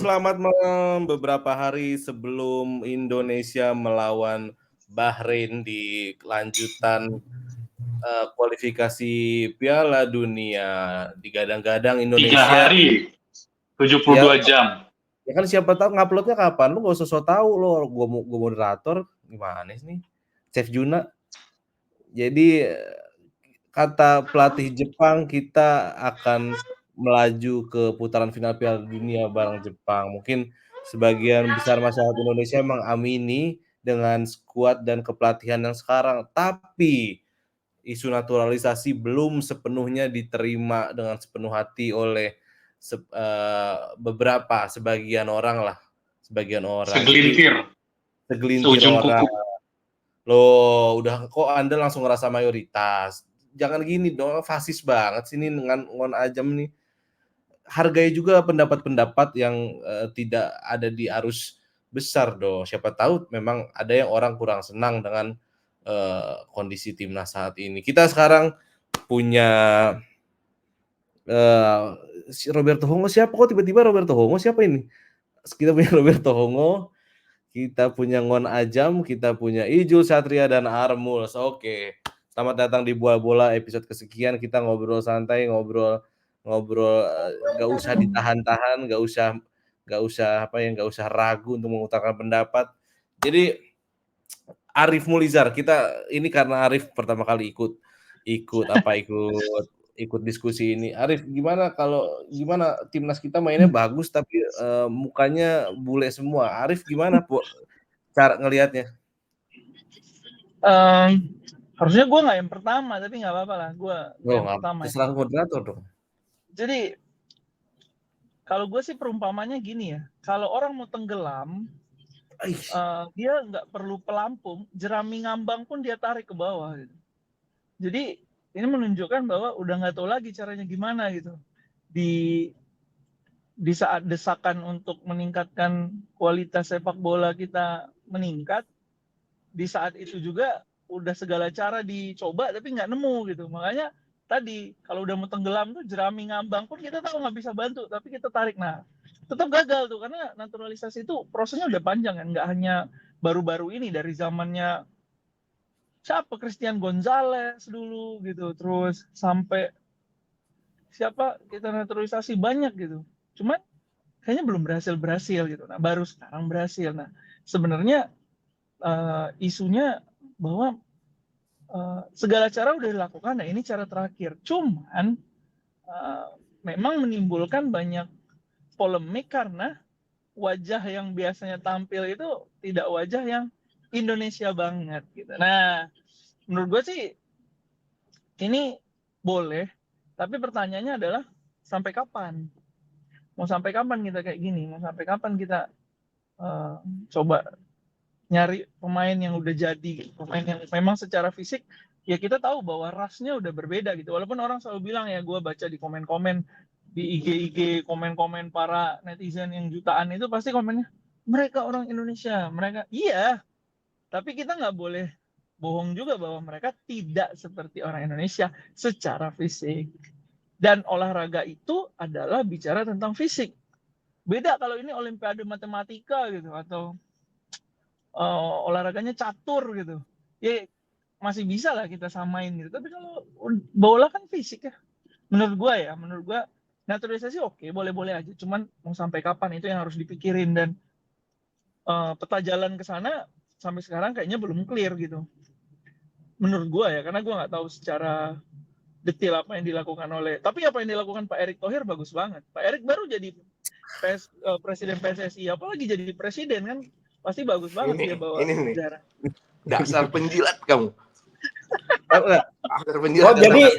selamat malam. Beberapa hari sebelum Indonesia melawan Bahrain di lanjutan kualifikasi Piala Dunia, digadang-gadang 3 Indonesia. hari, 72 jam. Ya kan siapa tahu nguploadnya kapan? Lu nggak usah so tahu lo. Gue moderator gimana sih nih? Chef Juna. Jadi kata pelatih Jepang, kita akan melaju ke putaran final Piala Dunia bareng Jepang. Mungkin sebagian besar masyarakat Indonesia mengamini dengan skuad dan kepelatihan yang sekarang, tapi isu naturalisasi belum sepenuhnya diterima dengan sepenuh hati oleh sebagian orang. Segelintir orang. Loh, udah kok Anda langsung ngerasa mayoritas? Jangan gini dong, fasis banget sih ini dengan ngon ajam nih. Hargai juga pendapat-pendapat yang tidak ada di arus besar dong. Siapa tahu memang ada yang orang kurang senang dengan kondisi timnas saat ini. Kita sekarang punya si Roberto Hongo. Siapa kok tiba-tiba Roberto Hongo? Siapa ini? Kita punya Roberto Hongo, kita punya Ngon Ajam, kita punya Ijul Satria dan Armuls. Oke. Selamat datang di Bola Bola episode kesekian. Kita ngobrol santai, ngobrol nggak usah ditahan-tahan, nggak usah ragu untuk mengutarakan pendapat. Jadi Arif Mulizar, kita ini karena Arif pertama kali ikut diskusi ini. Arif, gimana timnas kita mainnya bagus tapi mukanya bule semua. Arif gimana cara ngelihatnya? Harusnya gue nggak yang pertama, tapi nggak apa-apa lah. Gue yang pertama. Terserah moderator dong. Jadi kalau gue sih perumpamannya gini ya. Kalau orang mau tenggelam, dia nggak perlu pelampung, jerami ngambang pun dia tarik ke bawah. Gitu. Jadi ini menunjukkan bahwa udah nggak tahu lagi caranya gimana gitu. Di saat desakan untuk meningkatkan kualitas sepak bola kita meningkat, di saat itu juga udah segala cara dicoba tapi nggak nemu gitu. Makanya tadi kalau udah mau tenggelam tuh jerami ngambang pun kita tahu nggak bisa bantu, tapi kita tarik. Nah, tetap gagal tuh karena naturalisasi itu prosesnya udah panjang kan, nggak hanya baru-baru ini, dari zamannya siapa, Christian Gonzalez dulu gitu, terus sampai siapa kita naturalisasi banyak gitu. Cuman kayaknya belum berhasil gitu. Nah, baru sekarang berhasil. Nah, sebenarnya isunya bahwa segala cara udah dilakukan, nah ini cara terakhir. Cuman memang menimbulkan banyak polemik karena wajah yang biasanya tampil itu tidak wajah yang Indonesia banget gitu. Nah, menurut gue sih ini boleh, tapi pertanyaannya adalah sampai kapan? Mau sampai kapan kita kayak gini? Mau sampai kapan kita coba nyari pemain yang udah jadi, pemain yang memang secara fisik ya kita tahu bahwa rasnya udah berbeda gitu. Walaupun orang selalu bilang, ya gue baca di komen-komen di IG komen-komen para netizen yang jutaan itu pasti komennya mereka orang Indonesia, mereka iya, tapi kita nggak boleh bohong juga bahwa mereka tidak seperti orang Indonesia secara fisik. Dan olahraga itu adalah bicara tentang fisik. Beda kalau ini olimpiade matematika gitu, atau olahraganya catur gitu. Ya masih bisa lah kita samain gitu. Tapi kalau bola kan fisik ya. Menurut gue naturalisasi oke, boleh-boleh aja. Cuman mau sampai kapan itu yang harus dipikirin, dan peta jalan ke sana sampai sekarang kayaknya belum clear gitu. Menurut gue ya, karena gue nggak tahu secara detail apa yang dilakukan tapi apa yang dilakukan Pak Erick Thohir bagus banget. Pak Erick baru jadi presiden PSSI, apalagi jadi presiden kan pasti bagus banget dia bawa sejarah. Dasar penjilat kamu.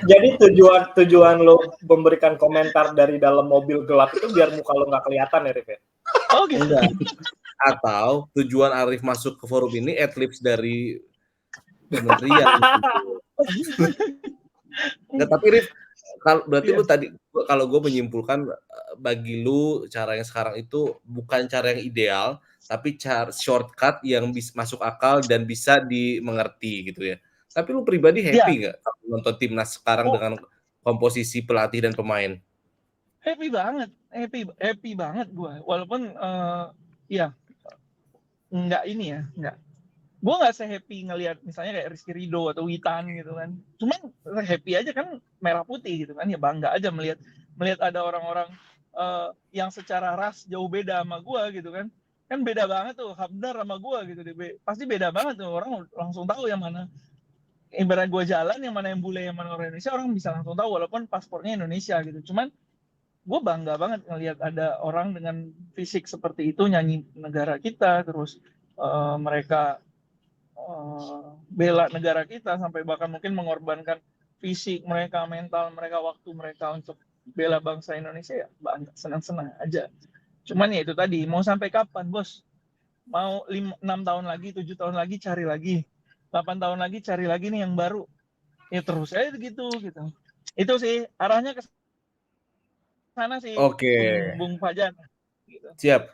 Jadi tujuan lo memberikan komentar dari dalam mobil gelap itu biar muka lo nggak kelihatan ya, Rif? Oh gitu. Enggak. Atau tujuan Arif masuk ke forum ini adlibs dari kementerian. Nggak, tapi Rif, berarti lu tadi, kalau gue menyimpulkan, bagi lu cara yang sekarang itu bukan cara yang ideal, tapi cara shortcut yang bisa masuk akal dan bisa dimengerti gitu ya. Tapi lu pribadi happy nggak nonton timnas sekarang dengan komposisi pelatih dan pemain? Happy banget, happy banget gue. Walaupun ya nggak ini ya, gue nggak se-happy ngelihat misalnya kayak Rizky Ridho atau Witan gitu kan. Cuman happy aja kan, merah putih gitu kan, ya bangga aja melihat ada orang-orang yang secara ras jauh beda sama gue gitu kan. Kan beda banget tuh Hamdar sama gue gitu, pasti beda banget tuh, orang langsung tahu yang mana. Ibarat gue jalan, yang mana yang bule, yang mana orang Indonesia, orang bisa langsung tahu walaupun paspornya Indonesia gitu. Cuman gue bangga banget ngelihat ada orang dengan fisik seperti itu nyanyi negara kita, terus mereka bela negara kita sampai bahkan mungkin mengorbankan fisik mereka, mental mereka, waktu mereka untuk bela bangsa Indonesia, ya bangga, senang-senang aja. Cuman ya itu tadi, mau sampai kapan bos? Mau 6 tahun lagi, 7 tahun lagi cari lagi, 8 tahun lagi cari lagi nih yang baru, ya terus aja gitu. Itu sih arahnya ke sana sih, Oke, Bung Fajan gitu. siap.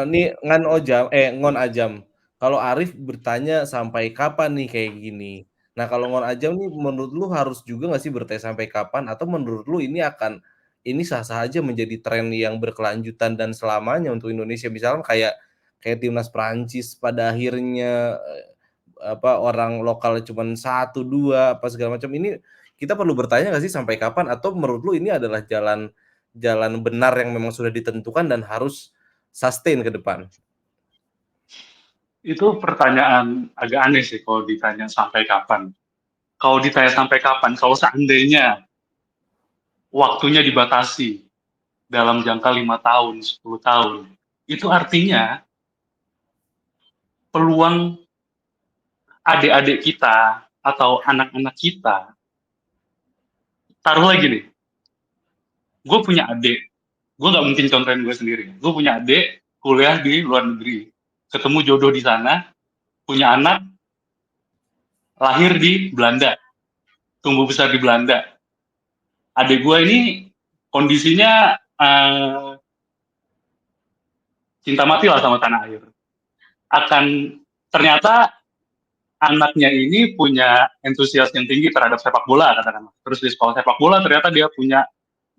Nih Ngon Ajam. Kalau Arif bertanya sampai kapan nih kayak gini. Nah, kalau Ngon Ajam nih menurut lu harus juga nggak sih bertanya sampai kapan, atau menurut lu ini sah-sah aja menjadi tren yang berkelanjutan dan selamanya untuk Indonesia, misalnya kayak timnas Prancis pada akhirnya orang lokal cuman 1 2 apa segala macam. Ini kita perlu bertanya nggak sih sampai kapan, atau menurut lu ini adalah jalan benar yang memang sudah ditentukan dan harus sustain ke depan? Itu pertanyaan agak aneh sih kalau ditanya sampai kapan. Kalau ditanya sampai kapan, kalau seandainya waktunya dibatasi dalam jangka 5 tahun, 10 tahun, itu artinya peluang adik-adik kita atau anak-anak kita, taruh lagi nih, gue punya adik, gue nggak mungkin contohin gue sendiri, gue punya adik kuliah di luar negeri, ketemu jodoh di sana, punya anak, lahir di Belanda, tumbuh besar di Belanda. Adik gue ini kondisinya cinta mati lah sama tanah air. Ternyata anaknya ini punya antusias yang tinggi terhadap sepak bola, katakanlah. Terus di sekolah sepak bola ternyata dia punya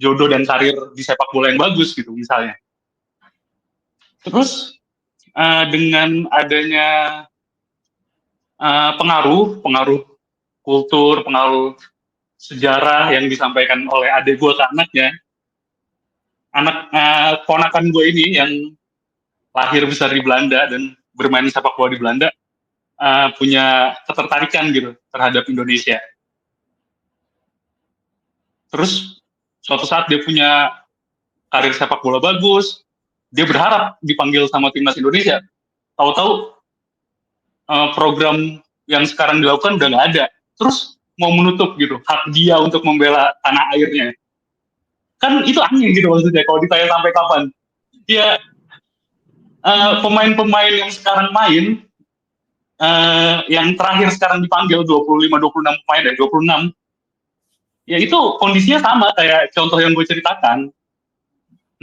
jodoh dan karir di sepak bola yang bagus gitu misalnya. Terus dengan adanya pengaruh kultur, pengaruh sejarah yang disampaikan oleh adik gue ke anaknya, ponakan gue ini yang lahir besar di Belanda dan bermain sepak bola di Belanda punya ketertarikan gitu terhadap Indonesia. Terus suatu saat dia punya karir sepak bola bagus, dia berharap dipanggil sama timnas Indonesia. Tahu-tahu program yang sekarang dilakukan udah nggak ada. Terus mau menutup gitu hak dia untuk membela tanah airnya. Kan itu aneh gitu maksudnya kalau ditanya sampai kapan. Ya pemain-pemain yang sekarang main, yang terakhir sekarang dipanggil 25-26 pemain dari 26, ya itu kondisinya sama kayak contoh yang gue ceritakan.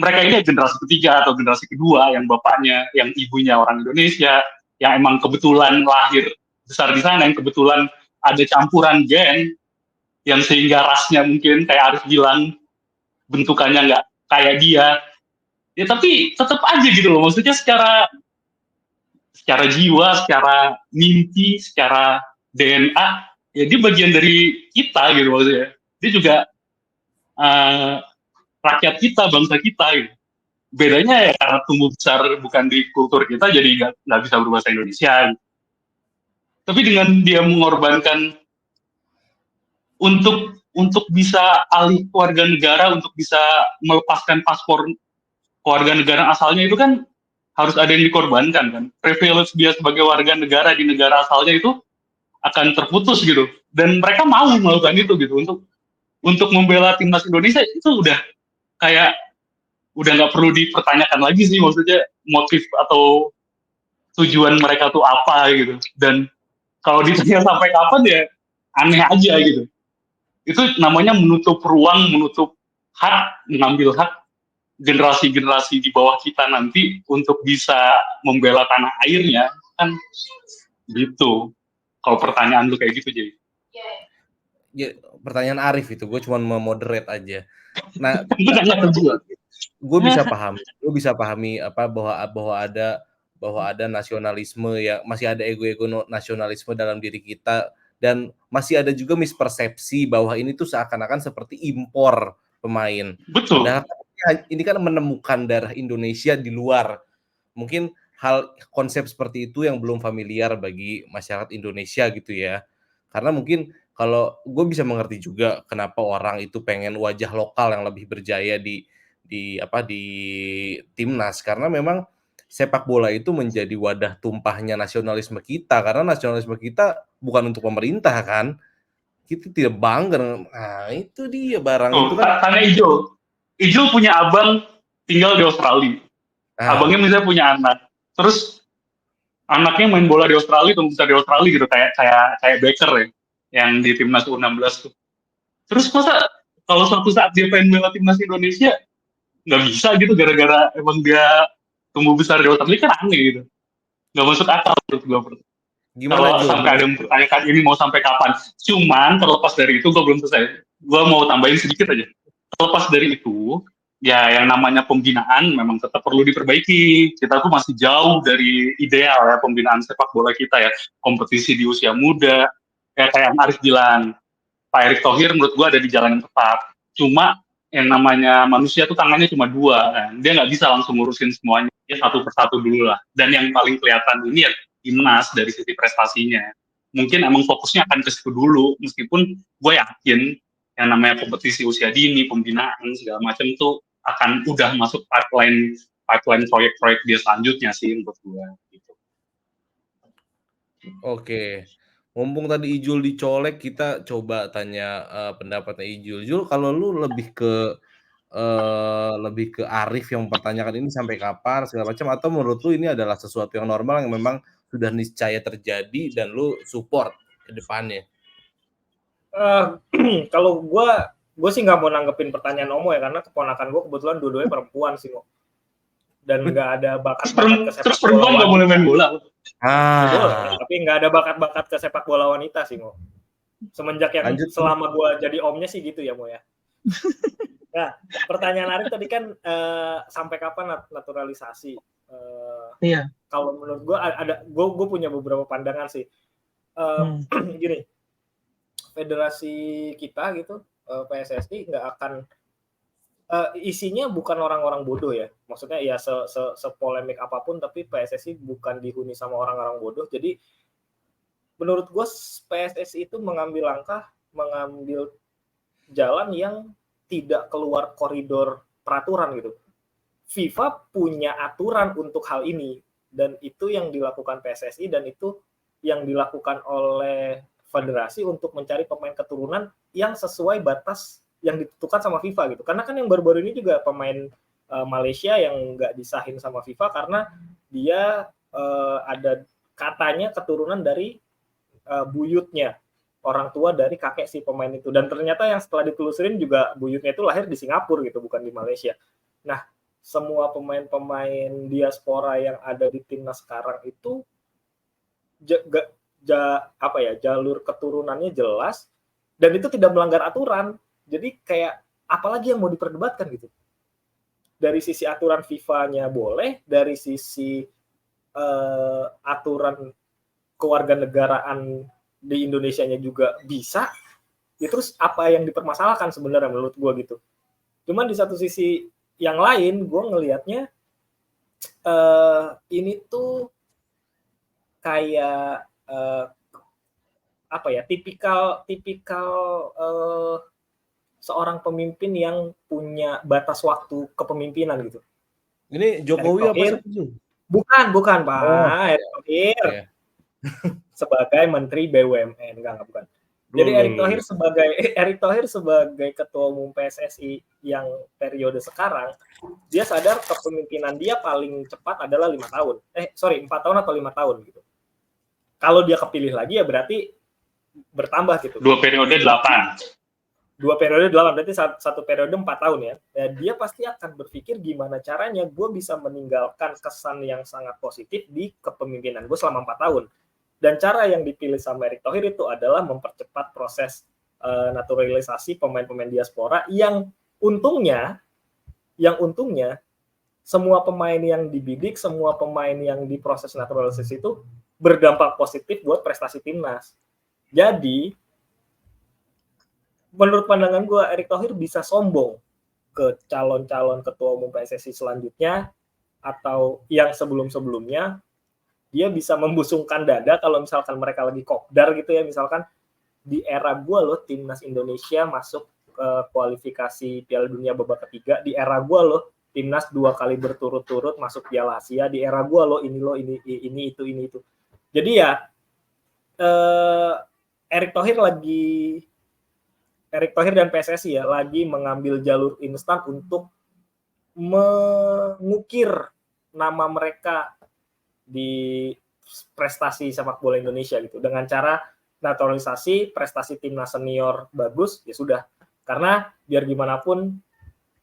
Mereka ini generasi ketiga atau generasi kedua yang bapaknya, yang ibunya orang Indonesia, yang emang kebetulan lahir besar di sana, yang kebetulan ada campuran gen, yang sehingga rasnya mungkin kayak Arif bilang bentukannya nggak kayak dia. Ya tapi tetap aja gitu loh, maksudnya secara jiwa, secara mimpi, secara DNA, ya dia bagian dari kita gitu maksudnya. Dia juga rakyat kita, bangsa kita gitu. Bedanya ya karena tumbuh besar bukan di kultur kita, jadi nggak bisa berbahasa Indonesia. Gitu. Tapi dengan dia mengorbankan untuk bisa alih keluarga negara, untuk bisa melepaskan paspor keluarga negara asalnya, itu kan harus ada yang dikorbankan kan. Privilege dia sebagai warga negara di negara asalnya itu akan terputus gitu. Dan mereka mau melakukan itu gitu untuk membela timnas Indonesia, itu udah kayak udah nggak perlu dipertanyakan lagi sih, maksudnya motif atau tujuan mereka tuh apa gitu. Dan kalau ditanya sampai kapan ya aneh aja gitu. Itu namanya menutup ruang, menutup hak, mengambil hak generasi-generasi di bawah kita nanti untuk bisa membela tanah airnya kan gitu. Kalau pertanyaan lu kayak gitu, jadi Ya, pertanyaan Arif itu, gue cuma memoderate aja. Nah, Itu nanya ke gua. gue bisa pahami apa bahwa ada nasionalisme ya, masih ada ego-ego nasionalisme dalam diri kita, dan masih ada juga mispersepsi bahwa ini tuh seakan-akan seperti impor pemain. Betul. Padahal ini kan menemukan darah Indonesia di luar. Mungkin konsep seperti itu yang belum familiar bagi masyarakat Indonesia gitu ya. Karena mungkin kalau gue bisa mengerti juga kenapa orang itu pengen wajah lokal yang lebih berjaya di timnas, karena memang sepak bola itu menjadi wadah tumpahnya nasionalisme kita, karena nasionalisme kita bukan untuk pemerintah kan, kita tidak bangga dengan itu dia barang itu Tuh, kan. tanya Ijul punya abang tinggal di Australia. Abangnya misalnya punya anak, terus anaknya main bola di Australia, tumbuh besar di Australia gitu, kayak Becker ya, yang di timnas U16 tuh. Terus masa kalau suatu saat dia pengen bela timnas Indonesia nggak bisa gitu, gara-gara emang dia tumbuh besar di Australia, kan aneh gitu, nggak masuk akal menurut gue. Gimana Kalau Jul? sampai ada yang mempertanyakan ini mau sampai kapan, cuman terlepas dari itu gue belum selesai, gue mau tambahin sedikit aja. Terlepas dari itu, ya yang namanya pembinaan memang tetap perlu diperbaiki. Kita tuh masih jauh dari ideal ya pembinaan sepak bola kita ya, kompetisi di usia muda, ya kayak yang Arif bilang, Pak Erick Thohir menurut gue ada di jalan yang tepat. Cuma yang namanya manusia tuh tangannya cuma dua, kan? Dia nggak bisa langsung ngurusin semuanya, dia satu persatu dulu lah. Dan yang paling kelihatan ini ya timnas dari sisi prestasinya. Mungkin emang fokusnya akan ke situ dulu, meskipun gue yakin yang namanya kompetisi usia dini, pembinaan segala macam tuh akan udah masuk pipeline proyek-proyek dia selanjutnya sih menurut gue. Gitu. Oke, mumpung tadi Ijul dicolek, kita coba tanya pendapatnya Ijul. Jul, kalau lu lebih ke Arif yang mempertanyakan ini sampai kapan segala macam, atau menurut lu ini adalah sesuatu yang normal yang memang sudah niscaya terjadi dan lu support ke depannya? Kalau gue sih nggak mau nanggepin pertanyaan Omo ya, karena keponakan gue kebetulan dua-duanya perempuan sih, Mo. Dan nggak ada bakat-bakat ke sepak bola. Terus perempuan nggak boleh main bola? Boleh, tapi nggak ada bakat-bakat ke sepak bola wanita sih, Mo. Semenjak yang Lanjut, selama gue jadi omnya sih gitu ya, Mo ya. Nah, pertanyaan Arif tadi kan sampai kapan naturalisasi? Iya. Kalau menurut gue punya beberapa pandangan sih. Gini, federasi kita gitu, PSSI nggak akan isinya bukan orang-orang bodoh ya. Maksudnya ya sepolemik apapun, tapi PSSI bukan dihuni sama orang-orang bodoh. Jadi menurut gue PSSI itu mengambil jalan yang tidak keluar koridor peraturan gitu. FIFA punya aturan untuk hal ini, dan itu yang dilakukan PSSI, dan itu yang dilakukan oleh federasi untuk mencari pemain keturunan yang sesuai batas yang ditentukan sama FIFA gitu. Karena kan yang baru-baru ini juga pemain Malaysia yang nggak disahin sama FIFA karena dia ada katanya keturunan dari buyutnya, orang tua dari kakek si pemain itu. Dan ternyata yang setelah ditelusurin juga buyutnya itu lahir di Singapura gitu, bukan di Malaysia. Nah, semua pemain-pemain diaspora yang ada di timnas sekarang itu jalur keturunannya jelas dan itu tidak melanggar aturan. Jadi kayak apalagi yang mau diperdebatkan gitu. Dari sisi aturan FIFA-nya boleh, dari sisi aturan kewarganegaraan di Indonesianya juga bisa. Ya terus apa yang dipermasalahkan sebenarnya menurut gue gitu. Cuman di satu sisi yang lain gue ngelihatnya ini tuh kayak tipikal seorang pemimpin yang punya batas waktu kepemimpinan gitu. Ini Jokowi apa sih? Bukan Pak. Erick Thohir sebagai Menteri BUMN, bukan. Jadi Erick Thohir sebagai Ketua Umum PSSI yang periode sekarang, dia sadar kepemimpinan dia paling cepat adalah 4 tahun atau 5 tahun gitu. Kalau dia kepilih lagi ya berarti bertambah gitu. 2 periode 8. 2 periode 8, berarti 1 periode 4 tahun ya. Dia pasti akan berpikir gimana caranya gue bisa meninggalkan kesan yang sangat positif di kepemimpinan gue selama 4 tahun. Dan cara yang dipilih sama Erick Thohir itu adalah mempercepat proses naturalisasi pemain-pemain diaspora yang untungnya semua pemain yang dibidik, semua pemain yang diproses naturalisasi itu berdampak positif buat prestasi timnas. Jadi menurut pandangan gue, Erick Thohir bisa sombong ke calon-calon ketua umum PSSI selanjutnya atau yang sebelum-sebelumnya. Dia bisa membusungkan dada kalau misalkan mereka lagi kopdar gitu ya, misalkan di era gue loh timnas Indonesia masuk ke kualifikasi Piala Dunia babak ketiga, di era gue loh timnas 2 kali berturut-turut masuk Piala Asia, di era gue loh ini itu. Jadi ya Erick Thohir dan PSSI ya lagi mengambil jalur instan untuk mengukir nama mereka di prestasi sepak bola Indonesia gitu, dengan cara naturalisasi, prestasi timnas senior bagus ya sudah, karena biar gimana pun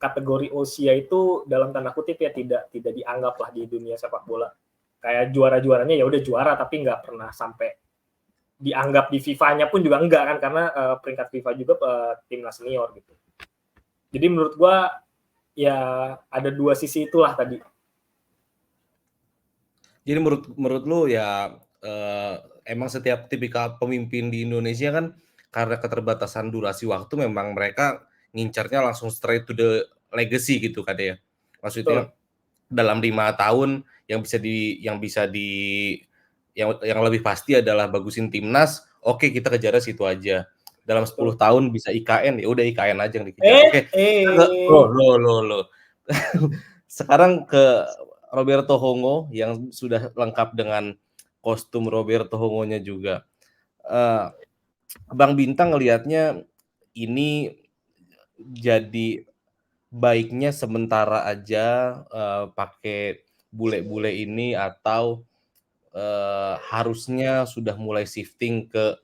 kategori usia itu dalam tanda kutip ya tidak dianggap lah di dunia sepak bola, kayak juara-juaranya ya udah juara tapi nggak pernah sampai dianggap di FIFA-nya pun juga enggak kan, karena peringkat FIFA juga timnas senior gitu. Jadi menurut gua ya ada dua sisi itulah tadi. Jadi menurut lu ya emang setiap tipikal pemimpin di Indonesia kan karena keterbatasan durasi waktu memang mereka ngincarnya langsung straight to the legacy gitu kan ya. Maksudnya dalam 5 tahun yang lebih pasti adalah bagusin timnas, oke kita kejar situ aja. Dalam 10 tahun bisa IKN, ya udah IKN aja yang dikejar. Loh. Sekarang ke Roberto Hongo yang sudah lengkap dengan kostum Roberto Hongo-nya juga. Bang Bintang ngelihatnya ini jadi baiknya sementara aja pakai bule-bule ini atau harusnya sudah mulai shifting ke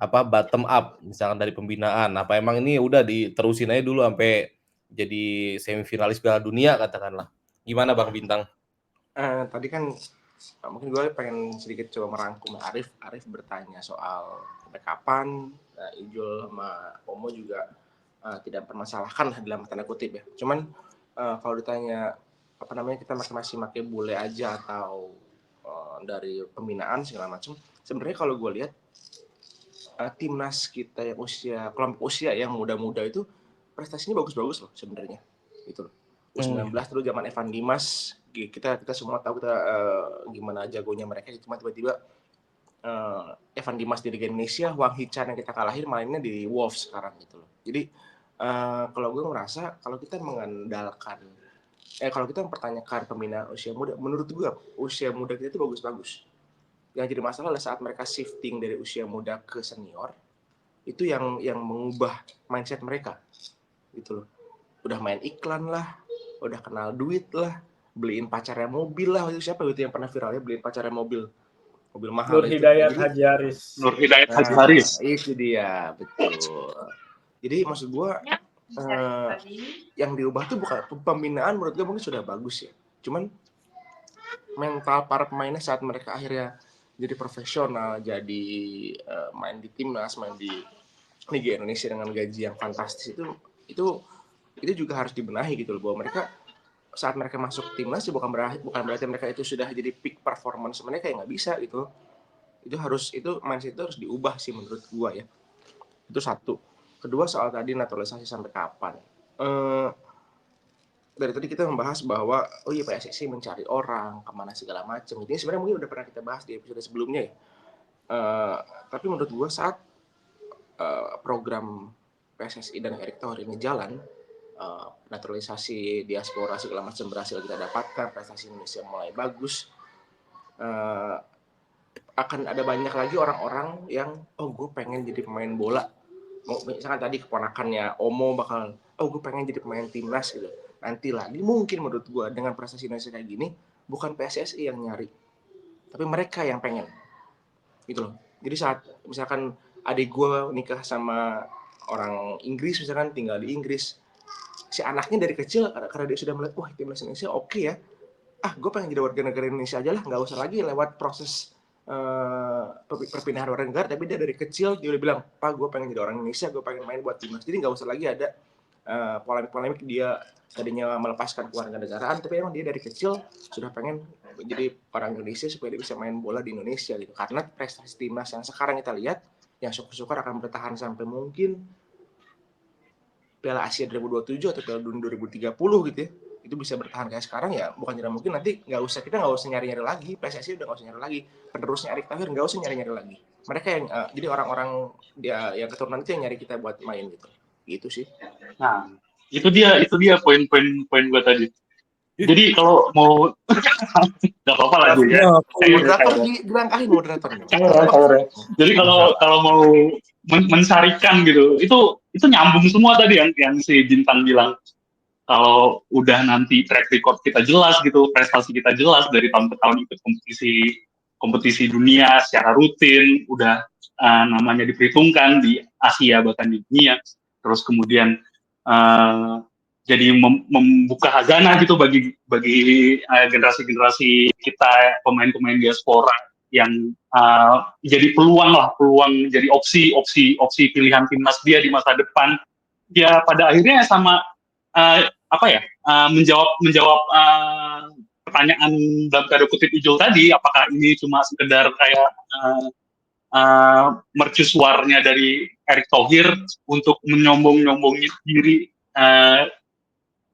bottom up, misalkan dari pembinaan. Apa emang ini udah diterusin aja dulu sampai jadi semifinalis Piala Dunia katakanlah. Gimana Bang Bintang? Tadi kan mungkin gue pengen sedikit coba merangkum Arif bertanya soal sampai kapan. Ijul sama Omo juga tidak permasalahkan dalam tanda kutip ya. Cuman kalau ditanya kita masih pakai bule aja atau dari pembinaan segala macam, sebenarnya kalau gue lihat timnas kita yang kelompok usia yang muda-muda itu prestasinya bagus-bagus loh sebenarnya gitu loh. U19 dulu zaman Evan Dimas, kita semua tahu gimana jagonya mereka, cuma tiba-tiba Evan Dimas di Liga Indonesia, Wang Hee-chan yang kita kalahin mainnya di Wolves sekarang gitu loh. Jadi kalau gue merasa kalau kita mempertanyakan pembinaan usia muda, menurut gue usia muda kita itu bagus-bagus. Yang jadi masalah adalah saat mereka shifting dari usia muda ke senior, itu yang mengubah mindset mereka gitu loh. Udah main iklan lah, udah kenal duit lah, beliin pacarnya mobil lah. Itu siapa itu yang pernah viralnya beliin pacarnya mobil mahal? Nur Hidayat Haji Haris. Itu dia, betul. Jadi maksud gue yang diubah tuh bukan pembinaan, menurut gue mungkin sudah bagus ya, cuman mental para pemainnya saat mereka akhirnya jadi profesional, jadi main di timnas, main di Liga Indonesia dengan gaji yang fantastis, itu juga harus dibenahi gitu loh, bahwa mereka saat mereka masuk timnas bukan berarti mereka itu sudah jadi peak performance mereka, yang nggak bisa gitu. Itu mindset itu harus diubah sih menurut gua ya. Itu satu. Kedua, soal tadi naturalisasi sampai kapan. Dari tadi kita membahas bahwa PSSI mencari orang kemana segala macam. Ini sebenarnya mungkin udah pernah kita bahas di episode sebelumnya ya. Tapi menurut gua saat program PSSI dan Erick Thohir ini jalan, naturalisasi diaspora segala macam berhasil kita dapatkan, prestasi Indonesia mulai bagus, akan ada banyak lagi orang-orang yang gue pengen jadi pemain bola. Misalkan tadi keponakannya Omo bakal gue pengen jadi pemain timnas gitu. Nanti lagi mungkin menurut gue dengan prestasi Indonesia kayak gini, bukan PSSI yang nyari, tapi mereka yang pengen gitu loh. Jadi saat misalkan adik gue nikah sama orang Inggris, misalkan tinggal di Inggris, si anaknya dari kecil karena dia sudah melihat timnas Indonesia oke ya, gue pengen jadi warga negara Indonesia aja lah, nggak usah lagi lewat proses perpindahan warga negara, tapi dia dari kecil dia udah bilang, Pak, gue pengen jadi orang Indonesia, gue pengen main buat timnas. Jadi nggak usah lagi ada polemik-polemik dia tadinya melepaskan kewarganegaraan, tapi emang dia dari kecil sudah pengen jadi orang Indonesia supaya dia bisa main bola di Indonesia gitu. Karena prestasi timnas yang sekarang kita lihat, yang syukur-syukur akan bertahan sampai mungkin Piala Asia 2027 atau Piala Dunia 2030 gitu ya. Itu bisa bertahan kayak sekarang ya, bukan tidak mungkin nanti kita nggak usah nyari-nyari lagi, PSSI udah nggak usah nyari lagi, penerusnya Erick Thohir nggak usah nyari-nyari lagi. Mereka yang jadi orang-orang dia yang keturunan itu yang nyari kita buat main gitu sih. Nah, itu dia poin gue tadi. Jadi kalau mau nggak apa-apa lah gue ya. Moderator dilangkahin moderatornya. Jadi kalau mau mensarikan gitu, itu nyambung semua tadi yang si Bintang bilang. Kalau udah nanti track record kita jelas gitu, prestasi kita jelas dari tahun ke tahun ikut kompetisi dunia secara rutin, udah namanya diperhitungkan di Asia bahkan di dunia, terus kemudian jadi membuka hazanah gitu bagi generasi-generasi kita, pemain-pemain diaspora yang jadi peluang jadi opsi pilihan timnas dia di masa depan. Ya pada akhirnya sama menjawab pertanyaan dalam tanda kutip Ijul tadi, apakah ini cuma sekedar kayak mercusuarnya dari Erick Thohir untuk menyombong-nyombongin diri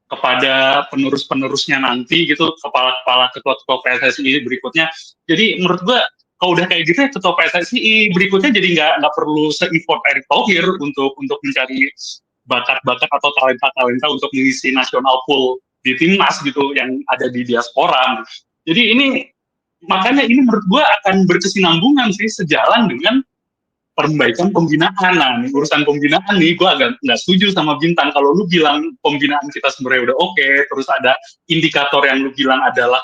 kepada penerus-penerusnya nanti gitu, kepala-kepala ketua-ketua PSSI berikutnya. Jadi menurut gue kalau udah kayak gitu ya, ketua PSSI berikutnya jadi nggak perlu se-effort Erick Thohir untuk mencari bakat-bakat atau talenta-talenta untuk mengisi nasional pool di timnas gitu yang ada di diaspora. Jadi makanya ini menurut gue akan berkesinambungan sih sejalan dengan perbaikan pembinaan. Nah, urusan pembinaan nih gue agak nggak setuju sama Bintang. Kalau lu bilang pembinaan kita sebenarnya udah oke, terus ada indikator yang lu bilang adalah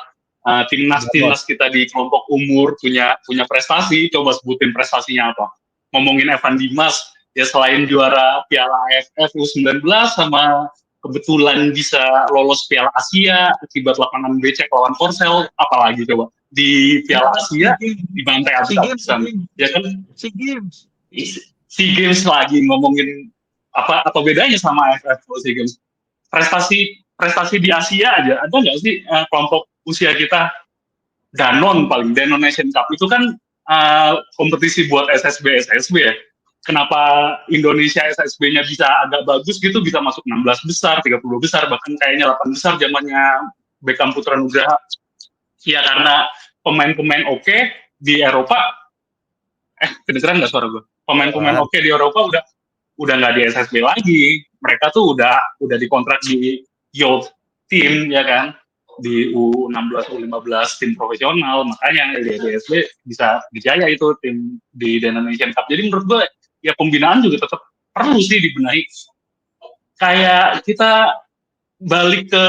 timnas kita di kelompok umur punya prestasi. Coba sebutin prestasinya apa? Ngomongin Evan Dimas, ya selain juara Piala AFF U19 sama kebetulan bisa lolos Piala Asia akibat lapangan becek lawan Korsel, apalagi coba di Piala Asia dibantai habis-habisan, ya kan? SEA Games lagi ngomongin apa bedanya sama AFF SEA Games? Prestasi di Asia aja ada nggak sih kelompok usia kita? Danon Nation Cup itu kan kompetisi buat SSB ya. Kenapa Indonesia SSB-nya bisa agak bagus gitu, bisa masuk 16 besar, 30 besar, bahkan kayaknya 8 besar zamannya Beckham Putra Nugraha. Ya karena pemain-pemain oke di Eropa, kedengeran nggak suara gue? Pemain-pemain oke di Eropa udah nggak di SSB lagi. Mereka tuh udah dikontrak di youth team, ya kan? Di U16, U15 tim profesional, makanya di SSB bisa dijaya itu tim di Nation Cup. Jadi menurut gue ya pembinaan juga tetap perlu sih dibenahi. Kayak kita balik ke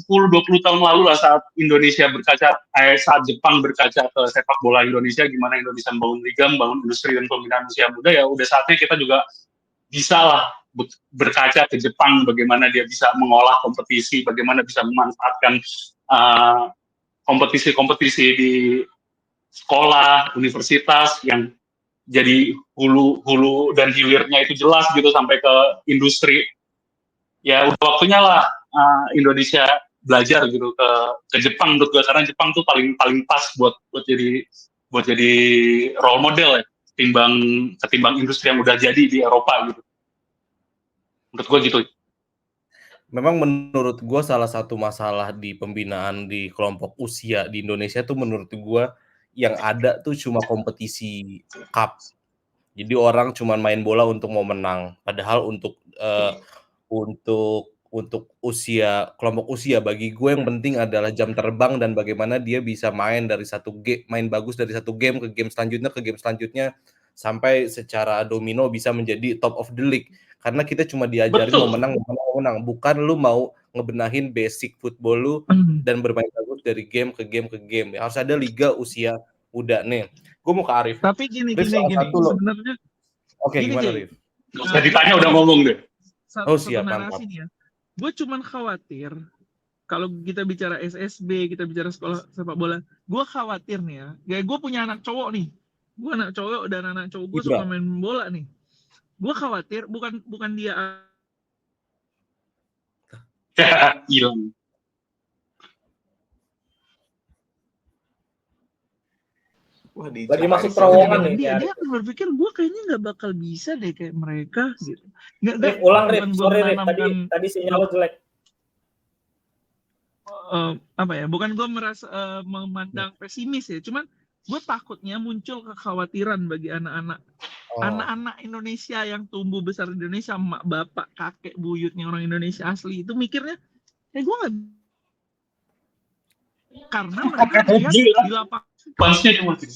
10-20 tahun lalu lah saat Indonesia saat Jepang berkaca ke sepak bola Indonesia, gimana Indonesia membangun liga, membangun industri dan pembinaan usia muda, ya udah saatnya kita juga bisa lah berkaca ke Jepang, bagaimana dia bisa mengolah kompetisi, bagaimana bisa memanfaatkan kompetisi-kompetisi di sekolah, universitas yang jadi hulu dan hilirnya itu jelas gitu sampai ke industri. Ya udah waktunya lah Indonesia belajar gitu ke Jepang menurut gue, karena Jepang tuh paling pas buat jadi role model ya, ketimbang industri yang udah jadi di Eropa gitu. Menurut gue gitu. Memang menurut gue salah satu masalah di pembinaan di kelompok usia di Indonesia tuh menurut gue yang ada tuh cuma kompetisi cup. Jadi orang cuma main bola untuk mau menang. Padahal untuk kelompok usia bagi gue yang penting adalah jam terbang dan bagaimana dia bisa main bagus dari satu game ke game selanjutnya sampai secara domino bisa menjadi top of the league. Karena kita cuma diajarin mau menang, bukan lu mau ngebenahin basic football lu dan bermain bagus dari game ke game. Ya, harus ada liga usia muda nih. Gue mau ke Arif. Tapi gini sebenarnya. Oke, gimana Arif? Saya ditanya udah ngomong deh. Satu narasi nih ya. Gue cuman khawatir kalau kita bicara SSB, kita bicara sekolah sepak bola, gue khawatir nih ya. Kayak gue punya anak cowok nih, gue anak cowok dan anak cowok gue suka Ibra. main bola nih. Gue khawatir bukan dia Hilang. Wah, Lagi masuk Cina terowongan dengan nih, dia, kayak dia akan berpikir gue kayaknya nggak bakal bisa deh kayak mereka gitu. Rif, ulang Rif, bukan gue sorry Rif, menanamkan tadi sinyal lo jelek. apa ya, bukan gue merasa memandang pesimis ya, cuman gue takutnya muncul kekhawatiran bagi anak-anak Indonesia yang tumbuh besar di Indonesia, emak bapak kakek buyutnya orang Indonesia asli itu mikirnya gue nggak, karena mereka melihat di lapangan Pansnya dimasukin.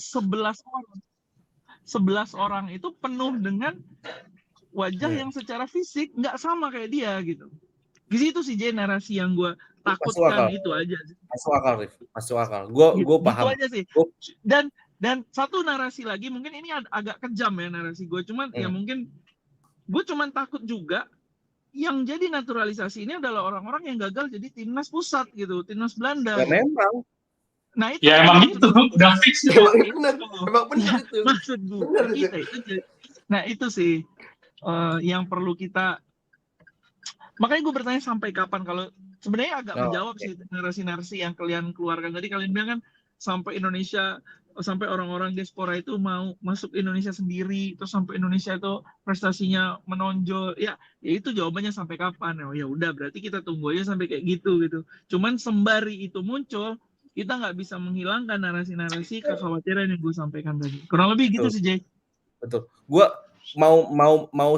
11 orang itu penuh dengan wajah yang secara fisik nggak sama kayak dia gitu. Di situ sih narasi yang gue takutkan itu aja. Masuk akal, Rif. Masuk akal. Gue paham. Gitu aja sih. Dan satu narasi lagi, mungkin ini agak kejam ya narasi gue, cuman ya mungkin gue cuman takut juga yang jadi naturalisasi ini adalah orang-orang yang gagal jadi timnas pusat gitu, timnas Belanda. Ya memang. Nah itu Ya emang itu udah fix itu. Emang benar itu. Maksud gue kita itu. Nah itu sih yang perlu kita. Makanya gue bertanya sampai kapan, kalau sebenarnya agak menjawab sih narasi-narasi yang kalian keluarkan tadi. Kalian bilang kan sampai Indonesia, sampai orang-orang diaspora itu mau masuk Indonesia sendiri, terus sampai Indonesia itu prestasinya menonjol. Ya itu jawabannya sampai kapan. Ya udah berarti kita tunggu aja sampai kayak gitu. Cuman sembari itu muncul, kita nggak bisa menghilangkan narasi-narasi kekhawatiran yang gue sampaikan tadi. Kurang lebih gitu sih, Jay. Betul. Gue mau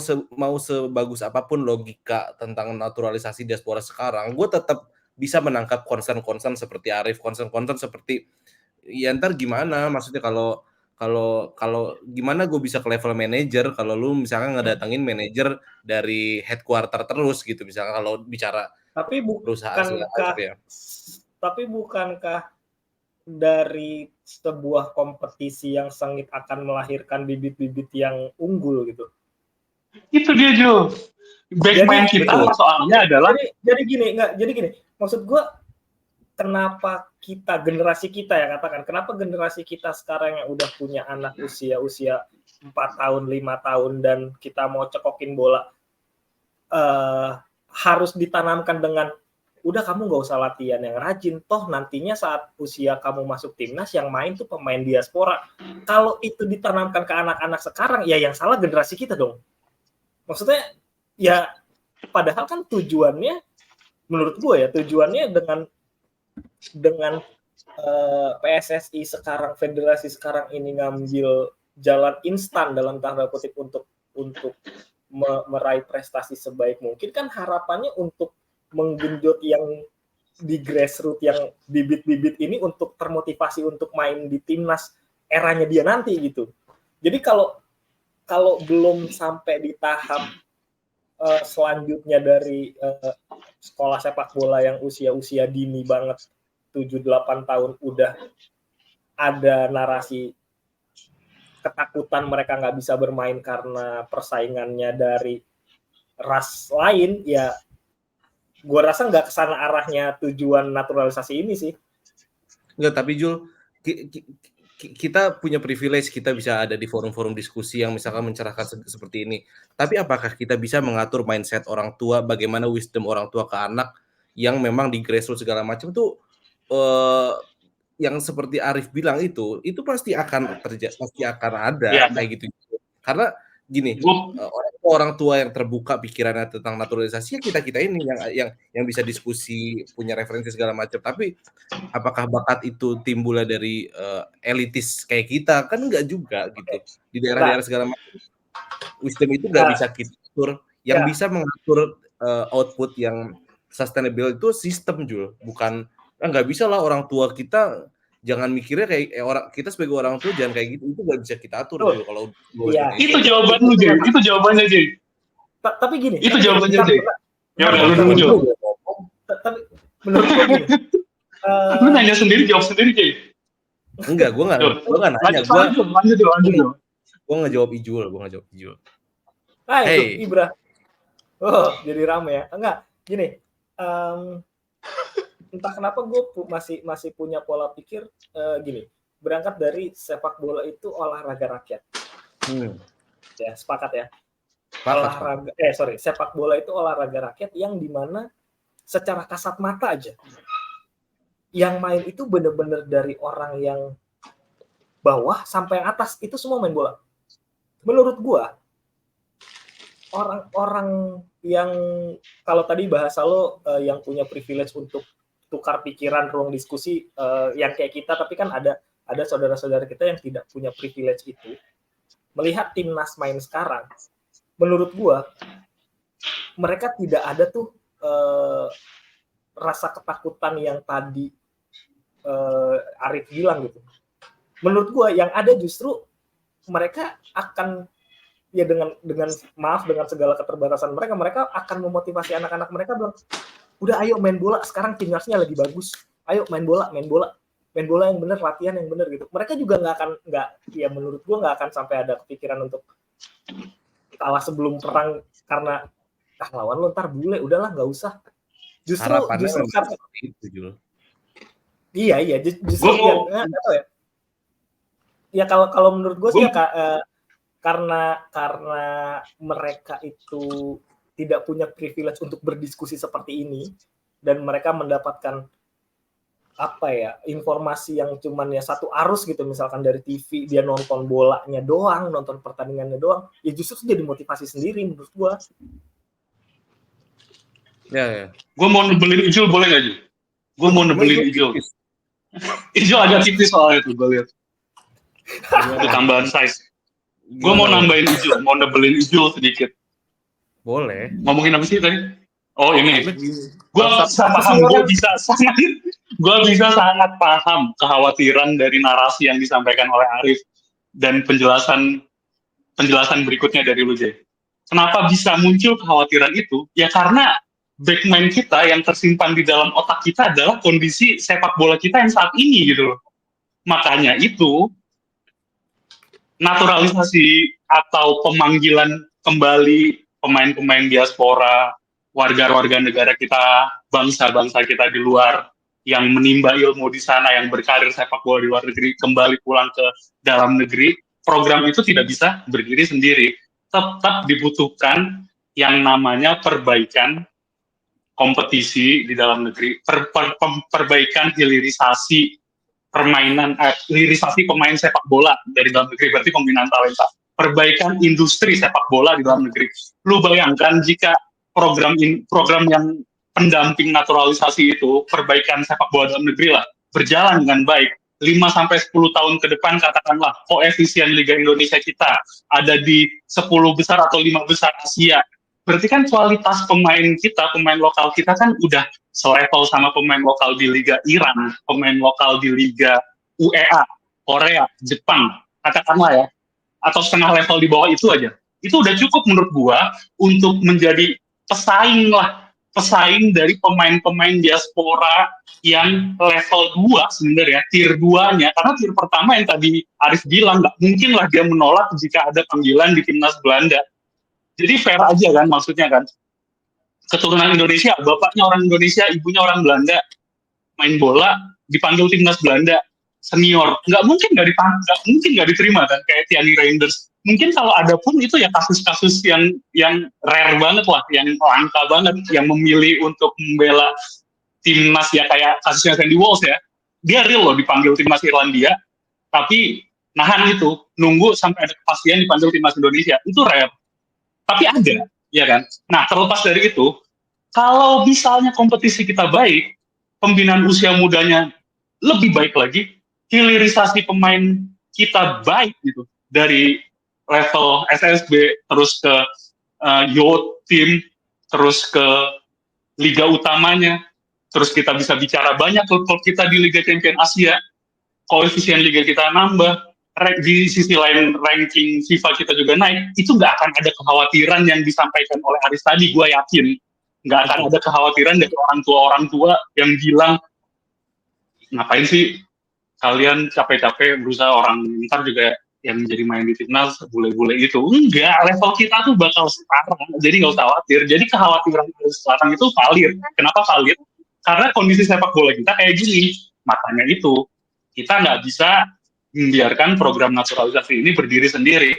sebagus apapun logika tentang naturalisasi diaspora sekarang, gue tetap bisa menangkap concern seperti Arif, concern seperti ya ntar gimana, maksudnya kalau gimana gue bisa ke level manager kalau lu misalkan ngedatengin manajer dari headquarter terus gitu, misalkan kalau bicara perusahaan ya. Tapi bukankah dari sebuah kompetisi yang sengit akan melahirkan bibit-bibit yang unggul gitu? Itu dia Jo. Backman kita soalnya adalah jadi gini, maksud gue kenapa generasi kita ya katakan, kenapa generasi kita sekarang yang udah punya anak usia 4 tahun, 5 tahun dan kita mau cekokin bola harus ditanamkan dengan udah kamu nggak usah latihan yang rajin, toh nantinya saat usia kamu masuk timnas yang main tuh pemain diaspora. Kalau itu ditanamkan ke anak-anak sekarang, ya yang salah generasi kita dong. Maksudnya ya padahal kan tujuannya, menurut gue ya tujuannya dengan PSSI sekarang, federasi sekarang ini ngambil jalan instan dalam tanda kutip untuk meraih prestasi sebaik mungkin, kan harapannya untuk menggenjot yang di grassroots, yang bibit-bibit ini untuk termotivasi untuk main di timnas eranya dia nanti gitu. Jadi kalau belum sampai di tahap selanjutnya dari sekolah sepak bola yang usia dini banget 7-8 tahun udah ada narasi ketakutan mereka nggak bisa bermain karena persaingannya dari ras lain, ya gue rasa nggak kesana arahnya tujuan naturalisasi ini sih. Nggak, tapi Jul, kita punya privilege, kita bisa ada di forum-forum diskusi yang misalkan mencerahkan seperti ini. Tapi apakah kita bisa mengatur mindset orang tua, bagaimana wisdom orang tua ke anak yang memang di grassroots segala macam tuh yang seperti Arif bilang itu pasti akan terjadi, pasti akan ada kayak gitu. Karena gini, orang tua yang terbuka pikirannya tentang naturalisasi, ya kita ini yang bisa diskusi, punya referensi segala macam. Tapi apakah bakat itu timbulnya dari elitis kayak kita? Kan enggak juga gitu. Di daerah-daerah segala macam, wisdom itu nggak bisa kita atur. Yang bisa mengatur output yang sustainable itu sistem, Jul. Bukan, nggak bisa lah orang tua kita. Jangan mikirnya kayak orang kita sebagai orang tua jangan kayak gitu, itu nggak bisa kita atur Jul. Kalau itu jawabannya Jay, itu jawabannya Jay. Tapi gini, itu jawabannya Jay. Ya udah lu dulu Jul. Tapi menurut gue gini, lu nanya sendiri, jawab sendiri Jay. Enggak, gue nggak nanya, lanjut. Gue ngejawab Ijul. Hey. Itu Ibra. Oh, jadi rame ya. Enggak, gini. entah kenapa gue masih punya pola pikir gini, berangkat dari sepak bola itu olahraga rakyat. Ya, sepakat ya. Sepak bola itu olahraga rakyat yang dimana secara kasat mata aja yang main itu bener-bener dari orang yang bawah sampai yang atas itu semua main bola. Menurut gua orang-orang yang kalau tadi bahasa lo yang punya privilege untuk tukar pikiran, ruang diskusi yang kayak kita, tapi kan ada saudara-saudara kita yang tidak punya privilege itu, melihat timnas main sekarang, menurut gua mereka tidak ada tuh rasa ketakutan yang tadi Arif bilang gitu. Menurut gue yang ada justru mereka akan ya dengan maaf dengan segala keterbatasan mereka akan memotivasi anak-anak mereka bilang, udah ayo main bola, sekarang timnasnya lagi bagus, ayo main bola yang bener, latihan yang bener gitu. Mereka juga ya menurut gue nggak akan sampai ada kepikiran untuk kalah sebelum perang karena lawan lo ntar bule, udahlah nggak usah. Justru seperti itu, Jul. Iya, justru nggak tahu ya. Ya kalau menurut gue sih ya karena mereka itu tidak punya privilege untuk berdiskusi seperti ini dan mereka mendapatkan informasi yang cuman ya satu arus gitu, misalkan dari TV dia nonton bolanya doang, nonton pertandingannya doang, ya justru jadi motivasi sendiri menurut gue. Ya. Gue mau nebelin Ijul boleh nggak, Jul? Gue mau nebelin Ijul. Ijul agak tipis soalnya tuh gue lihat. Itu tambahan size. Gue mau nambahin Ijul, mau nebelin Ijul sedikit. Boleh. Ngomongin apa sih tadi? Oh ini. Gue bisa sangat paham kekhawatiran dari narasi yang disampaikan oleh Arif dan penjelasan berikutnya dari lu, Jay. Kenapa bisa muncul kekhawatiran itu? Ya karena backman kita yang tersimpan di dalam otak kita adalah kondisi sepak bola kita yang saat ini gitu loh. Makanya itu naturalisasi atau pemanggilan kembali pemain-pemain diaspora, warga-warga negara kita, bangsa-bangsa kita di luar yang menimba ilmu di sana, yang berkarir sepak bola di luar negeri, kembali pulang ke dalam negeri, program itu tidak bisa berdiri sendiri. Tetap dibutuhkan yang namanya perbaikan kompetisi di dalam negeri, perbaikan hilirisasi hilirisasi pemain sepak bola dari dalam negeri, berarti pembinaan talenta, perbaikan industri sepak bola di dalam negeri. Lu bayangkan jika program yang pendamping naturalisasi itu, perbaikan sepak bola dalam negeri lah, berjalan dengan baik, 5-10 tahun ke depan katakanlah koefisien Liga Indonesia kita ada di 10 besar atau 5 besar Asia. Berarti kan kualitas pemain lokal kita kan udah selevel sama pemain lokal di Liga Iran, pemain lokal di Liga UEA, Korea, Jepang, katakanlah ya, atau setengah level di bawah itu aja. Itu udah cukup menurut gua untuk menjadi pesaing dari pemain-pemain diaspora yang level 2 sebenarnya, tier 2-nya, karena tier pertama yang tadi Arif bilang, nggak mungkin lah dia menolak jika ada panggilan di timnas Belanda. Jadi fair aja kan, maksudnya kan. Keturunan Indonesia, bapaknya orang Indonesia, ibunya orang Belanda, main bola, dipanggil timnas Belanda, senior. Nggak mungkin nggak diterima kan, kayak Tiani Reinders. Mungkin kalau ada pun itu ya kasus-kasus yang rare banget lah, yang langka banget, yang memilih untuk membela timnas ya, kayak kasusnya Sandy Walsh ya. Dia real loh dipanggil timnas Irlandia, tapi nahan itu, nunggu sampai ada kepastian dipanggil timnas Indonesia. Itu rare. Tapi ada, ya kan? Nah, terlepas dari itu, kalau misalnya kompetisi kita baik, pembinaan usia mudanya lebih baik lagi, hilirisasi pemain kita baik gitu, dari level SSB, terus ke youth team, terus ke liga utamanya, terus kita bisa bicara banyak klub kita di Liga Champion Asia, koefisien liga kita nambah, di sisi lain ranking FIFA kita juga naik, itu nggak akan ada kekhawatiran yang disampaikan oleh Aris tadi, gue yakin. Nggak akan ada kekhawatiran dari orang tua yang bilang, ngapain sih kalian capek-capek berusaha, orang ntar juga yang menjadi main di timnas, bule-bule itu. Enggak, level kita tuh bakal setara, jadi nggak usah khawatir. Jadi kekhawatiran Aris Selatan itu valid. Kenapa valid? karena kondisi sepak bola kita kayak gini, makanya itu kita nggak bisa membiarkan program naturalisasi ini berdiri sendiri.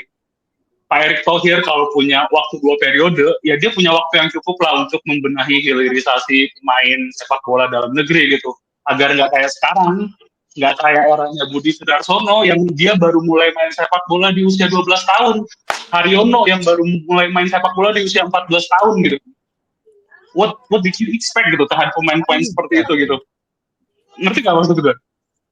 Pak Erick Thohir kalau punya waktu 2 periode, ya dia punya waktu yang cukup lah untuk membenahi hilirisasi pemain sepak bola dalam negeri gitu. Agar nggak kayak sekarang, nggak kayak eranya Budi Sudarsono yang dia baru mulai main sepak bola di usia 12 tahun. Haryono yang baru mulai main sepak bola di usia 14 tahun gitu. What did you expect gitu terhadap pemain-pemain seperti itu gitu. Ngerti nggak maksud gue?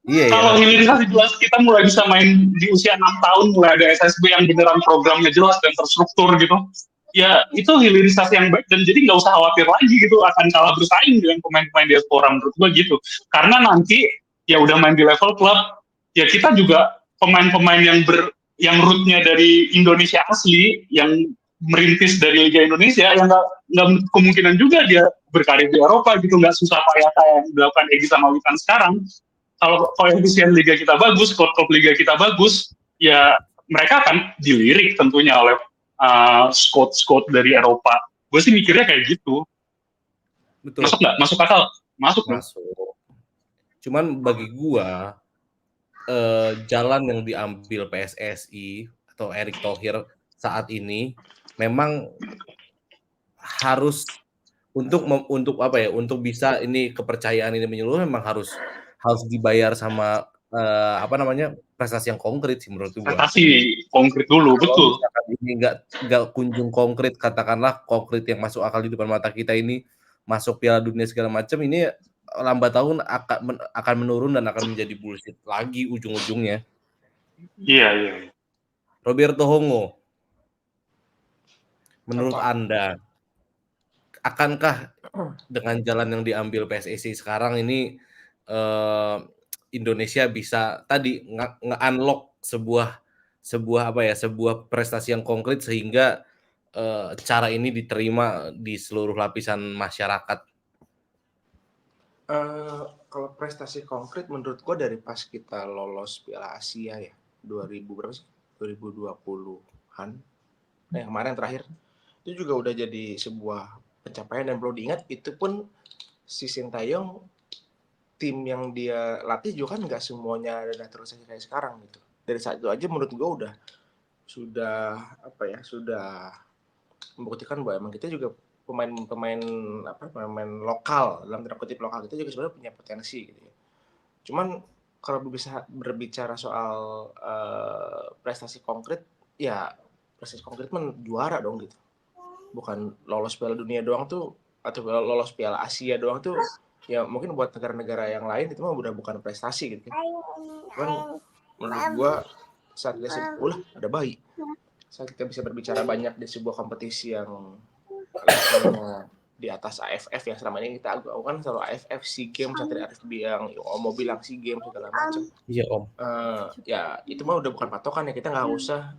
Iya, Kalau iya. hilirisasi jelas kita mulai bisa main di usia 6 tahun, mulai ada SSB yang beneran programnya jelas dan terstruktur gitu. Ya itu hilirisasi yang baik dan jadi nggak usah khawatir lagi gitu akan kalah bersaing dengan pemain-pemain diaspora menurut gue gitu. Karena nanti ya udah main di level klub, ya kita juga pemain-pemain yang rootnya dari Indonesia asli, yang merintis dari Liga Indonesia, yang nggak kemungkinan juga dia berkarir di Eropa gitu, nggak susah payah kayak yang dilakukan Egy sama Witan sekarang. Kalau koefisien liga kita bagus, klub liga kita bagus, ya mereka akan dilirik tentunya oleh scout dari Eropa. Gue sih mikirnya kayak gitu. Betul. Masuk nggak? Masuk akal? Masuk. Cuman bagi gua jalan yang diambil PSSI atau Erick Thohir saat ini memang harus untuk apa ya? Untuk bisa ini kepercayaan ini menyeluruh memang harus dibayar sama prestasi yang konkret sih menurut gua. Prestasi konkret dulu, betul. Ini nggak kunjung konkret, katakanlah konkret yang masuk akal di depan mata kita ini, masuk Piala Dunia segala macam, ini lambat tahun akan menurun dan akan menjadi bullshit lagi ujung-ujungnya. Iya. Roberto Hongo, menurut Anda, akankah dengan jalan yang diambil PSSI sekarang ini Indonesia bisa tadi nge-unlock sebuah prestasi yang konkret sehingga cara ini diterima di seluruh lapisan masyarakat? Kalau prestasi konkret menurut gue dari pas kita lolos Piala Asia ya 2020-an, yang kemarin terakhir itu juga udah jadi sebuah pencapaian dan perlu diingat itu pun si Sintayong tim yang dia latih juga kan nggak semuanya ada naturalisasi kayak sekarang gitu. Dari saat itu aja menurut gue sudah membuktikan bahwa emang kita juga pemain lokal, dalam tanda kutip lokal, kita juga sebenarnya punya potensi gitu ya. Cuman kalau bisa berbicara soal prestasi konkret, ya prestasi konkret kan juara dong gitu. Bukan lolos Piala Dunia doang tuh, atau lolos Piala Asia doang tuh, ya mungkin buat negara-negara yang lain itu mah udah bukan prestasi gitu. Cuman menurut gua saat ada bayi. Saat kita bisa berbicara banyak di sebuah kompetisi yang levelnya di atas AFF yang selama ini kita kan selalu AFF, SEA Games, satria AFF yang Om bilang SEA Games segala macam. Iya Om. Ya itu mah udah bukan patokan ya, kita nggak usah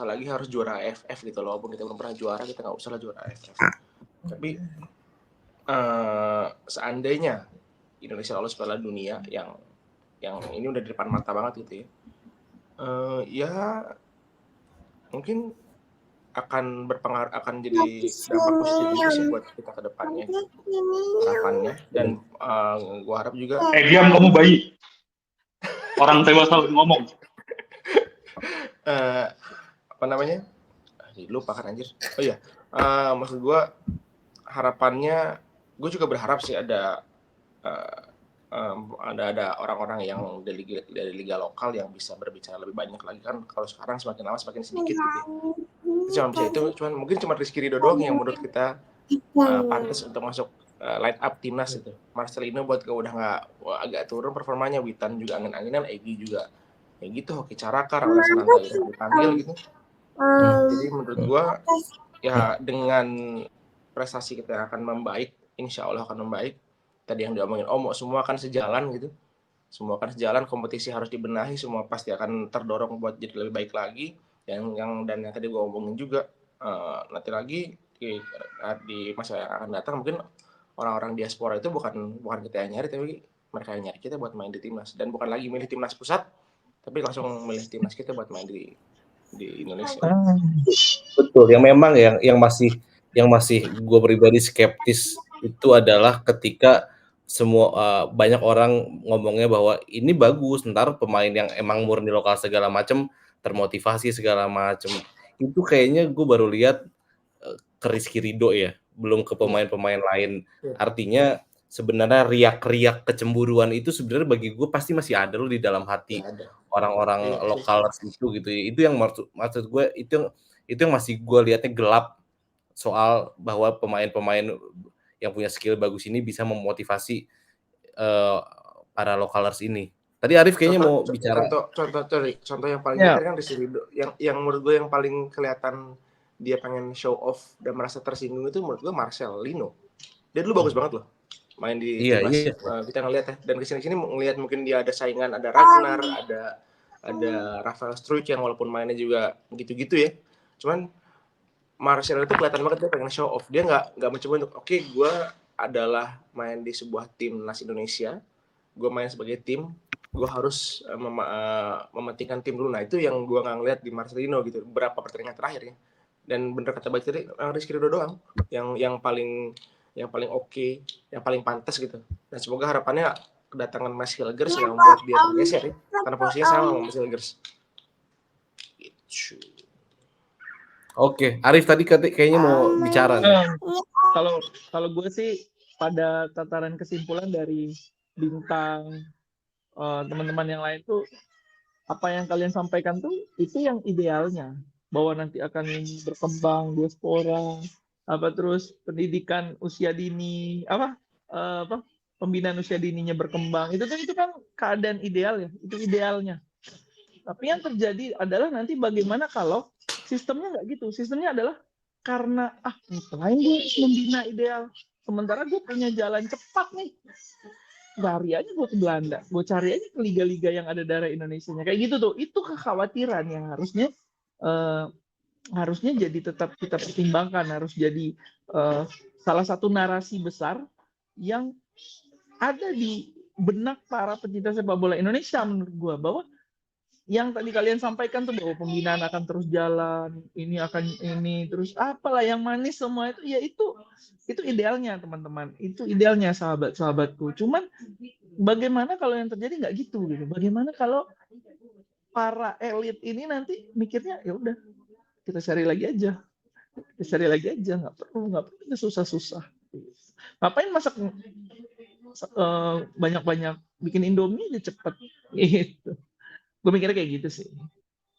lagi harus juara AFF gitu loh, walaupun kita belum pernah juara, kita nggak usah lah juara AFF. Tapi seandainya Indonesia lolos Piala Dunia yang ini udah di depan mata banget gitu ya, ya mungkin akan berpengaruh, akan jadi dampak positif juga sih buat kita ke depannya, harapannya. Dan gue harap juga diam kamu bayi, orang dewasa ngomong. Lupa kan anjir. Oh iya, maksud gue harapannya, gue juga berharap sih ada orang-orang yang dari liga lokal yang bisa berbicara lebih banyak lagi kan. Kalau sekarang semakin lama semakin sedikit gitu. Cuma bisa itu, mungkin cuma Rizky Ridho doang yang menurut kita pantas untuk masuk line up timnas itu. Marcelino buat gue udah agak turun performanya, Witan juga angin-anginan, Egy juga kayak gitu, Hoki Caraka, Raul Sananta dipanggil gitu. Jadi menurut gue ya dengan prestasi kita akan membaik, insya Allah akan membaik. Tadi yang diomongin Om, semua akan sejalan gitu. Semua akan sejalan, kompetisi harus dibenahi, semua pasti akan terdorong buat jadi lebih baik lagi. Dan yang tadi gue omongin juga, nanti lagi di masa yang akan datang mungkin orang-orang diaspora itu bukan kita yang nyari, tapi mereka yang nyari kita buat main di timnas. Dan bukan lagi milih timnas pusat, tapi langsung milih timnas kita buat main di Indonesia. Betul, yang memang yang masih gue pribadi skeptis itu adalah ketika banyak orang ngomongnya bahwa ini bagus, ntar pemain yang emang murni lokal segala macem termotivasi segala macem. Itu kayaknya gue baru lihat ke Rizky Ridho ya, belum ke pemain-pemain lain. Artinya sebenarnya riak-riak kecemburuan itu sebenarnya bagi gue pasti masih ada loh di dalam hati orang-orang lokal itu gitu ya. Itu yang maksud gue itu yang masih gue lihatnya gelap soal bahwa pemain-pemain yang punya skill bagus ini bisa memotivasi para lokalers ini. Tadi Arif kayaknya mau bicara. Contoh yang paling nyata kan Rizky Ridho. Yang menurut gue yang paling kelihatan dia pengen show off dan merasa tersinggung itu menurut gue Marcelino. Dia dulu bagus banget loh main di timnas. Kita ngeliat ya. Dan kesini ngelihat mungkin dia ada saingan, ada Ragnar, ada Rafael Struijk yang walaupun mainnya juga gitu-gitu ya. Cuman Marcelo itu kelihatan banget dia pengen show off. Dia nggak mencoba untuk gue adalah main di sebuah timnas Indonesia. Gue main sebagai tim. Gue harus mementingkan tim dulu. Nah itu yang gue nggak ngeliat di Marcelino gitu. Beberapa pertandingan terakhir ya. Dan bener kata baik tadi Rizky Ridho doang yang paling oke, yang paling pantas gitu. Dan semoga harapannya kedatangan Mas Hilgers nggak membuat dia tergeser ya. Karena posisinya sama sama Mas Hilgers. Gitu. Oke, Arif tadi kayaknya mau bicara nih. Kalau gue sih pada tataran kesimpulan dari bintang teman-teman yang lain tuh, apa yang kalian sampaikan tuh itu yang idealnya, bahwa nanti akan berkembang diaspora, terus pendidikan usia dini, pembinaan usia dininya berkembang, itu kan keadaan ideal ya, itu idealnya. Tapi yang terjadi adalah nanti bagaimana kalau sistemnya nggak gitu. Sistemnya adalah karena ngapain gue harus membina ideal, sementara gue punya jalan cepat nih, cari aja gue ke Belanda, gue cari aja ke liga-liga yang ada daerah Indonesia-nya, kayak gitu tuh. Itu kekhawatiran yang harusnya jadi tetap kita pertimbangkan, harus jadi salah satu narasi besar yang ada di benak para pecinta sepak bola Indonesia menurut gue, bahwa yang tadi kalian sampaikan tuh bahwa pembinaan akan terus jalan, ini terus apalah yang manis semua itu, ya itu idealnya teman-teman, itu idealnya sahabat-sahabatku. Cuman bagaimana kalau yang terjadi nggak gitu? Bagaimana kalau para elit ini nanti mikirnya ya udah kita cari lagi aja, nggak perlu kita susah-susah. Ngapain masak banyak-banyak, bikin Indomie aja cepet gitu. Gue mikirnya kayak gitu sih.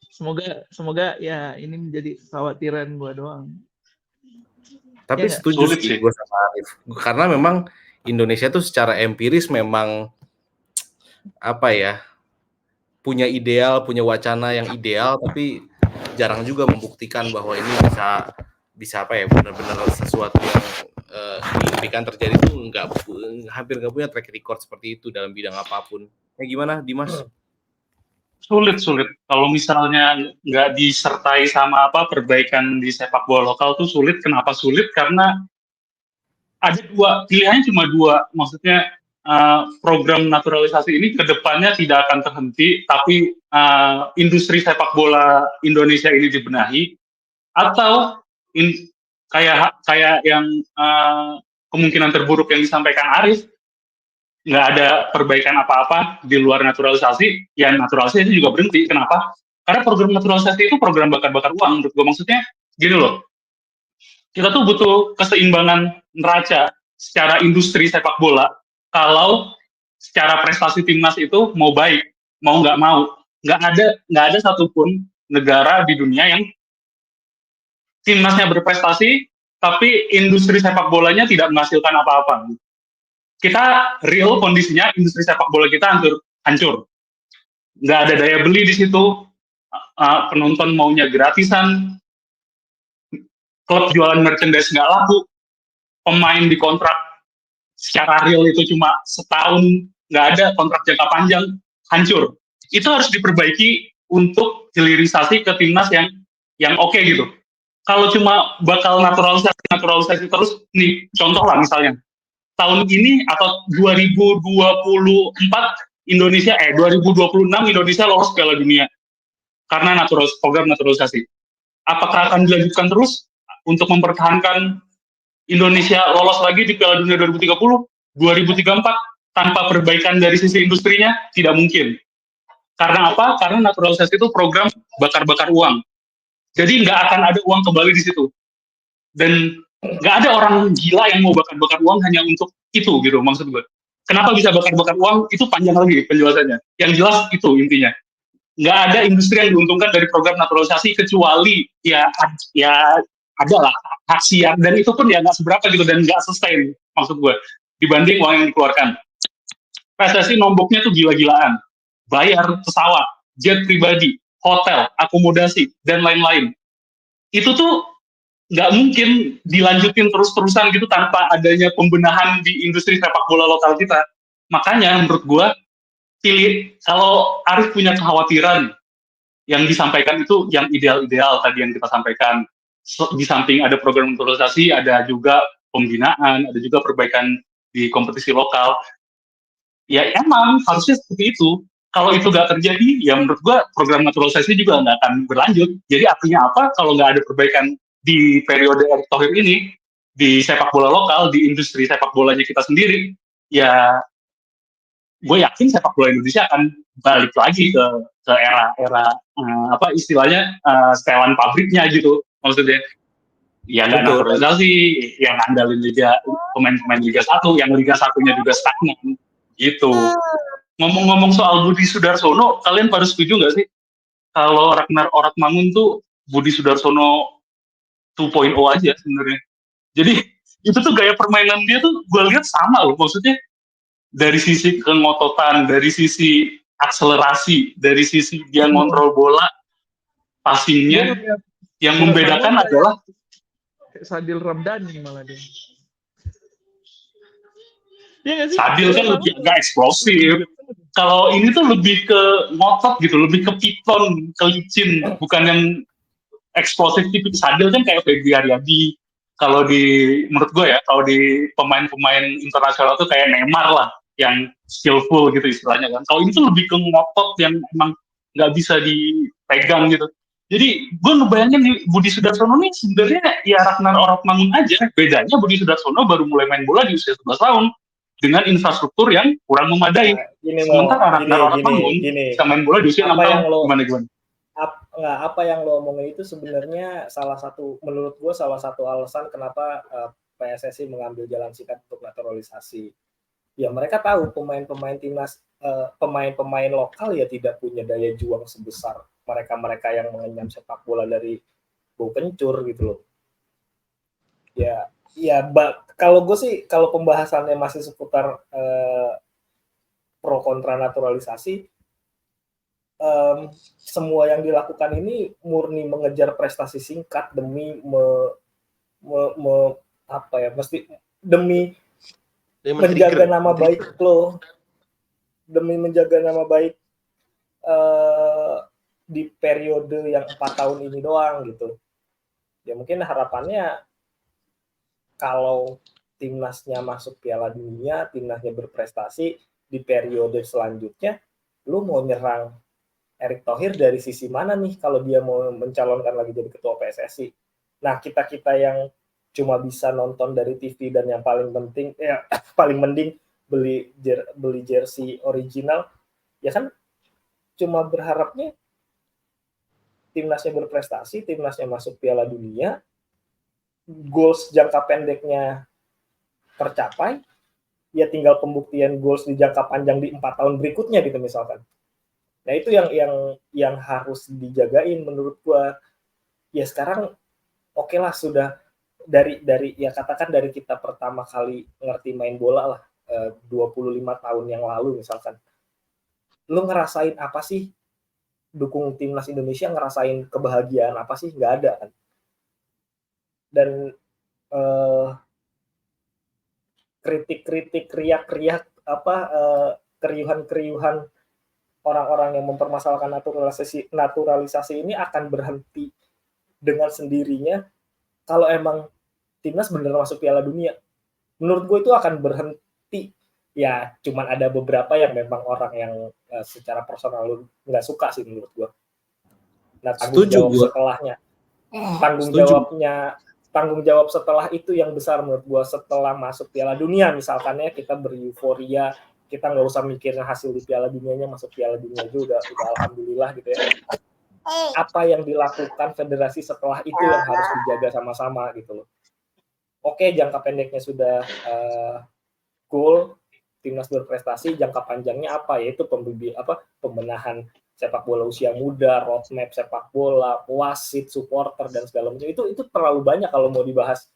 Semoga ya ini menjadi kekhawatiran gue doang. Tapi setuju sih gue sama Arif. Karena memang Indonesia tuh secara empiris memang punya ideal, punya wacana yang ideal, tapi jarang juga membuktikan bahwa ini bisa benar-benar sesuatu yang diimpikan terjadi itu hampir nggak punya track record seperti itu dalam bidang apapun. Gimana Dimas? Sulit. Kalau misalnya nggak disertai sama perbaikan di sepak bola lokal tuh sulit. Kenapa sulit? Karena ada pilihannya cuma dua. Maksudnya program naturalisasi ini kedepannya tidak akan terhenti, tapi industri sepak bola Indonesia ini dibenahi, atau kayak yang kemungkinan terburuk yang disampaikan Arif, nggak ada perbaikan apa-apa di luar naturalisasi, ya naturalisasi juga berhenti. Kenapa? Karena program naturalisasi itu program bakar-bakar uang menurut gue. Maksudnya gini loh, kita tuh butuh keseimbangan neraca secara industri sepak bola. Kalau secara prestasi timnas itu mau baik, mau nggak ada satupun negara di dunia yang timnasnya berprestasi tapi industri sepak bolanya tidak menghasilkan apa-apa. Kita real kondisinya industri sepak bola kita hancur. Nggak ada daya beli di situ, penonton maunya gratisan, klub jualan merchandise nggak laku, pemain dikontrak secara real itu cuma setahun, nggak ada kontrak jangka panjang, hancur. Itu harus diperbaiki untuk hilirisasi ke timnas yang oke gitu. Kalau cuma bakal naturalisasi terus, nih contoh lah misalnya, tahun ini atau 2024 2026 Indonesia lolos Piala Dunia karena program naturalisasi. Apakah akan dilanjutkan terus untuk mempertahankan Indonesia lolos lagi di Piala Dunia 2030? 2034 tanpa perbaikan dari sisi industrinya tidak mungkin. Karena apa? Karena naturalisasi itu program bakar-bakar uang. Jadi nggak akan ada uang kembali di situ. Dan nggak ada orang gila yang mau bakar-bakar uang hanya untuk itu gitu maksud gue. Kenapa bisa bakar-bakar uang? Itu panjang lagi penjelasannya. Yang jelas itu intinya. Nggak ada industri yang diuntungkan dari program naturalisasi kecuali ya adalah hak siar, dan itu pun ya nggak seberapa gitu dan nggak sustain maksud gue dibanding uang yang dikeluarkan. PSSI nomboknya tuh gila-gilaan, bayar pesawat, jet pribadi, hotel, akomodasi dan lain-lain. Itu tuh nggak mungkin dilanjutin terus-terusan gitu tanpa adanya pembenahan di industri sepak bola lokal kita. Makanya menurut gue pilih, kalau Arif punya kekhawatiran yang disampaikan itu yang ideal-ideal tadi yang kita sampaikan. Di samping ada program naturalisasi, ada juga pembinaan, ada juga perbaikan di kompetisi lokal. Ya emang harusnya seperti itu. Kalau itu nggak terjadi, ya menurut gua program naturalisasi juga nggak akan berlanjut. Jadi artinya apa? Kalau nggak ada perbaikan di periode Erick Thohir ini, di sepak bola lokal, di industri sepak bolanya kita sendiri, ya gue yakin sepak bola Indonesia akan balik lagi ke era apa istilahnya setelan pabriknya gitu maksudnya. Ya nggak Betul. naturalisasi, yang andalin pemain-pemain Liga 1, yang Liga 1-nya juga stagnan gitu. Ngomong-ngomong soal Budi Sudarsono, kalian pada setuju nggak sih kalau Ragnar Oratmangun tuh Budi Sudarsono 2.0 aja sebenarnya. Jadi itu tuh gaya permainan dia tuh gue lihat sama loh, maksudnya dari sisi kengototan, dari sisi akselerasi, dari sisi dia ngontrol bola, passingnya, yang membedakan adalah Sadil Ramdhani malah dia. Ya gak sih? Sadil kan lebih agak eksplosif. Kalau ini tuh lebih ke ngotot gitu, lebih ke piton, ke licin, bukan yang eksplosif tipik. Sadil kan kayak Feby Haryadi. Kalau menurut gue ya, kalau di pemain-pemain internasional tuh kayak Neymar lah, yang skillful gitu istilahnya kan. Kalau ini tuh lebih ke ngotot yang emang nggak bisa dipegang gitu. Jadi gue ngebayangin nih, Budi Sudarsono nih sebenarnya ya Ragnar Oratmangun aja. Bedanya Budi Sudarsono baru mulai main bola di usia 11 tahun dengan infrastruktur yang kurang memadai. Sementara Ragnar Oratmangun bisa main bola di usia 6 tahun. Gimana? Apa yang lo omongin itu sebenarnya menurut gue salah satu alasan kenapa PSSI mengambil jalan sikat untuk naturalisasi. Ya mereka tahu pemain-pemain timnas, pemain-pemain lokal ya tidak punya daya juang sebesar mereka yang mengenyam sepak bola dari bau kencur gitu loh. Kalau gue sih, kalau pembahasannya masih seputar pro kontra naturalisasi, semua yang dilakukan ini murni mengejar prestasi singkat demi demi menjaga nama baik lo, demi menjaga nama baik di periode yang 4 tahun ini doang gitu. Ya mungkin harapannya kalau timnasnya masuk Piala Dunia, timnasnya berprestasi di periode selanjutnya, lu mau nyerang Erick Thohir dari sisi mana nih kalau dia mau mencalonkan lagi jadi ketua PSSI? Nah, kita yang cuma bisa nonton dari TV dan yang paling penting paling mending beli jersey original, ya kan cuma berharapnya timnasnya berprestasi, timnasnya masuk Piala Dunia, goals jangka pendeknya tercapai, ya tinggal pembuktian goals di jangka panjang di 4 tahun berikutnya gitu misalkan. Nah itu yang harus dijagain menurut gua. Ya sekarang oke lah, sudah dari ya katakan dari kita pertama kali ngerti main bola lah 25 tahun yang lalu misalkan. Lu ngerasain apa sih? Dukung timnas Indonesia ngerasain kebahagiaan apa sih? Nggak ada kan. Dan kritik-kritik, riak-riak keriuhan-keriuhan orang-orang yang mempermasalahkan naturalisasi ini akan berhenti dengan sendirinya kalau emang timnas bener masuk Piala Dunia. Menurut gue itu akan berhenti. Ya cuman ada beberapa yang memang orang yang secara personal nggak suka sih menurut gue. Nah tanggung jawab setelahnya, tanggung jawabnya tanggung jawab setelah itu yang besar menurut gue. Setelah masuk Piala Dunia misalkan ya, kita bereuforia, kita nggak usah mikirin hasil di Piala Dunianya, masuk Piala Dunia aja udah alhamdulillah gitu ya. Apa yang dilakukan federasi setelah itu yang harus dijaga sama-sama gitu loh. Oke, jangka pendeknya sudah goal, timnas berprestasi, jangka panjangnya apa? Yaitu pembenahan sepak bola usia muda, roadmap sepak bola, wasit, supporter dan segala macam. Itu terlalu banyak kalau mau dibahas.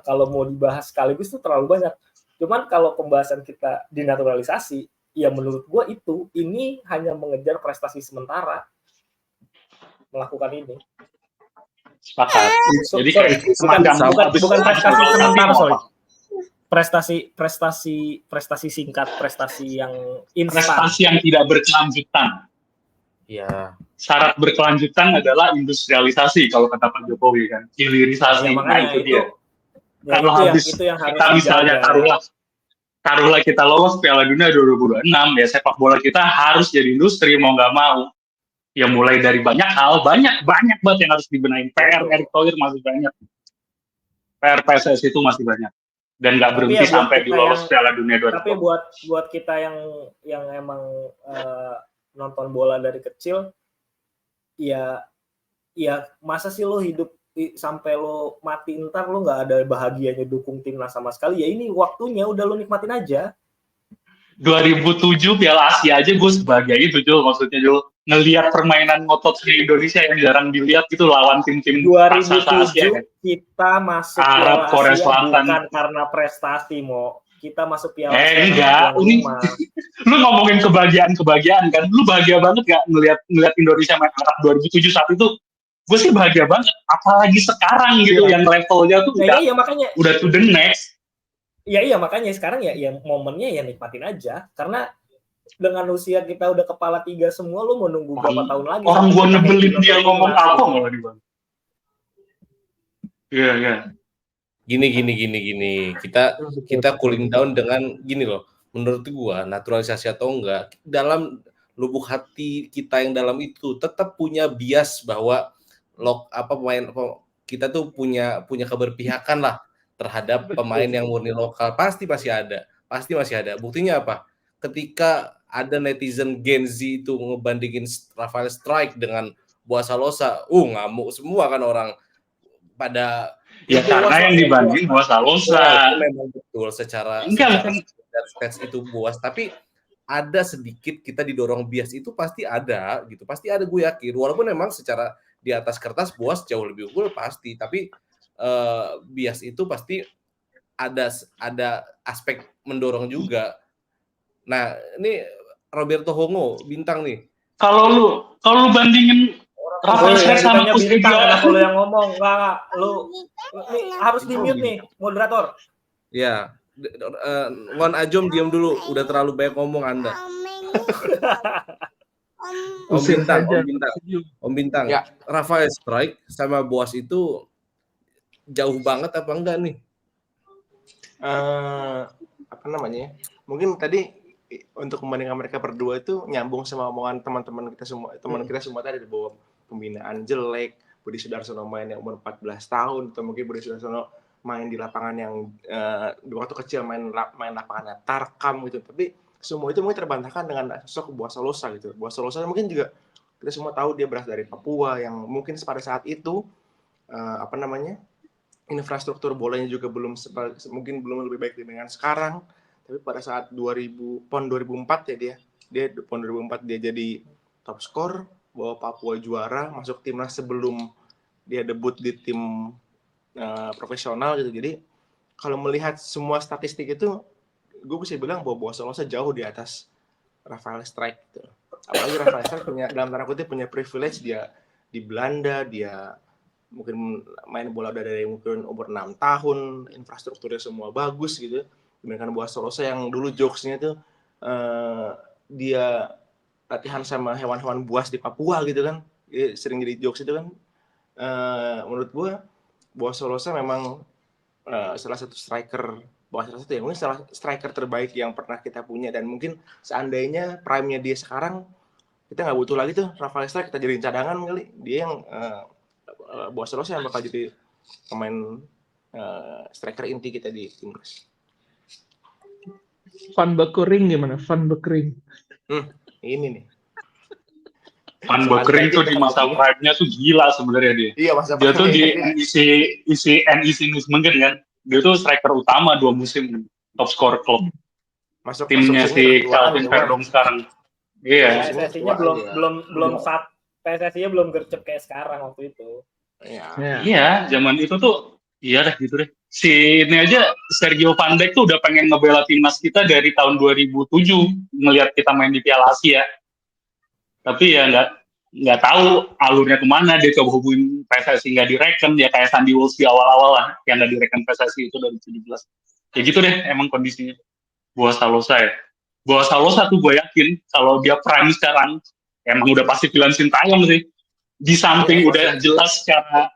Kalau mau dibahas sekaligus itu terlalu banyak. Cuman kalau pembahasan kita dinaturalisasi, ya menurut gue ini hanya mengejar prestasi sementara melakukan ini. Sepakat. Jadi kayak bukan prestasi sementara, sorry. Prestasi singkat, prestasi yang instan. Prestasi yang tidak berkelanjutan. Iya. Syarat berkelanjutan adalah industrialisasi kalau kata Pak Jokowi kan, hilirisasi. Ya, Nah itu dia. Ya, kalau habis itu yang kita misalnya taruhlah kita lolos Piala Dunia 2026 ya, sepak bola kita harus jadi industri mau nggak mau. Ya mulai dari banyak hal, banyak banget yang harus dibenahin. PR Erick Thohir masih banyak. PR PSSI itu masih banyak. Dan nggak berhenti sampai di lolos Piala Dunia 2026. Tapi buat kita yang emang nonton bola dari kecil, ya masa sih lo hidup sampai lo mati ntar lo nggak ada bahagianya dukung timnas sama sekali. Ya ini waktunya, udah lo nikmatin aja. 2007 Piala Asia aja gue sebagai itu Jul, maksudnya Jul ngelihat permainan ngotot di Indonesia yang jarang dilihat itu lawan tim-tim 2007 Asia, kan? Kita masuk Arab, Piala Korea Asia Selatan. bukan karena prestasi, kita masuk Piala Asia. Enggak, lu ngomongin kebahagiaan kan, lu bahagia banget gak ngelihat Indonesia main Arab 2007 saat itu? Gue sih bahagia banget, apalagi sekarang gitu yang levelnya tuh udah to the next. Iya makanya sekarang ya momennya ya nikmatin aja, karena dengan usia kita udah kepala 3 semua, lu mau nunggu berapa tahun lagi? Orang gua nebelin dia ngomong apa malah di bang. Iya. Gini. Kita cooling down dengan gini loh. Menurut gua naturalisasi atau enggak, dalam lubuk hati kita yang dalam itu tetap punya bias bahwa pemain kita tuh punya keberpihakan lah terhadap pemain yang murni lokal. Pasti masih ada. Buktinya apa? Ketika ada netizen Gen Z itu ngebandingin Rafael Strike dengan Buasa Losa, ngamuk semua kan orang pada. Ya karena yang dibanding Buasa Losa. Memang betul secara stats itu Buas, tapi ada sedikit kita didorong bias itu pasti ada gitu. Pasti ada, gue yakin. Walaupun memang secara di atas kertas Buas jauh lebih unggul pasti, tapi bias itu pasti ada aspek mendorong juga. Nah, ini Roberto Hongo bintang nih. Kalau lu bandingin Rafael Strike sama bintang, kalau yang ngomong enggak, lu harus di-mute nih moderator. Ya, Wan Ajom diam dulu, udah terlalu banyak ngomong Anda. Om Bintang. Ya. Rafael Strike sama Boas itu jauh banget apa enggak nih? Apa namanya? Mungkin tadi untuk membandingkan mereka berdua itu nyambung sama omongan teman-teman kita semua. Teman kita semua tadi bahwa pembinaan jelek, Budi Sudarsono main yang umur 14 tahun, atau mungkin Budi Sudarsono main di lapangan yang waktu kecil main lapangannya Tarkam gitu. Tapi semua itu mungkin terbantahkan dengan sosok Buasa Losa gitu. Buasa Losa mungkin juga kita semua tahu dia berasal dari Papua yang mungkin pada saat itu infrastruktur bolanya juga mungkin belum lebih baik dengan sekarang. Tapi pada saat 2004 ya dia PON 2004 dia jadi top skor, bawa Papua juara, masuk timnas sebelum dia debut di tim profesional gitu. Jadi kalau melihat semua statistik itu, gue bisa bilang bahwa Buasa Losa jauh di atas Rafael Strike gitu. Apalagi Rafael Strike dalam tanda kutip punya privilege, dia di Belanda, dia mungkin main bola dari mungkin umur 6 tahun, infrastrukturnya semua bagus gitu. Dibandingkan Buasa Losa yang dulu jokesnya tuh dia latihan sama hewan-hewan buas di Papua gitu kan. Dia sering jadi jokes itu kan. Menurut gue Buasa Losa memang salah satu striker terbaik yang pernah kita punya, dan mungkin seandainya prime-nya dia sekarang kita nggak butuh lagi tuh Rafael Strike, kita jadiin cadangan kali. Dia yang Buasa Losa yang bakal jadi pemain striker inti kita di timnas. Van Beekering gimana? Van Beekering. Ini nih. Van Beekering tuh di masa prime-nya tuh gila sebenarnya dia. Iya, masa Dia tuh di prime-nya. isi mungkin kan. Dia tuh striker utama 2 musim, top scorer klub. Masuk Timnya si ketuaan Calvin ya, Verdong sekarang. Iya. PSSI-nya PSSI-nya belum gercep kayak sekarang waktu itu. Iya, zaman itu tuh iya deh gitu deh. Si ini aja Sergio Van Dijk tuh udah pengen ngebela timnas kita dari tahun 2007 ngelihat kita main di Piala Asia. Tapi ya nggak tahu alurnya kemana, dia coba hubungin PSSI nggak direken, ya kayak Sandy Walsh di awal-awal lah yang nggak direken PSSI itu dari 17. Kayak gitu deh emang kondisinya. Boas Salosa ya. Boas Salosa tuh gue yakin kalau dia prime sekarang emang udah pasti pilihan Sintayong sih. Di samping udah jelas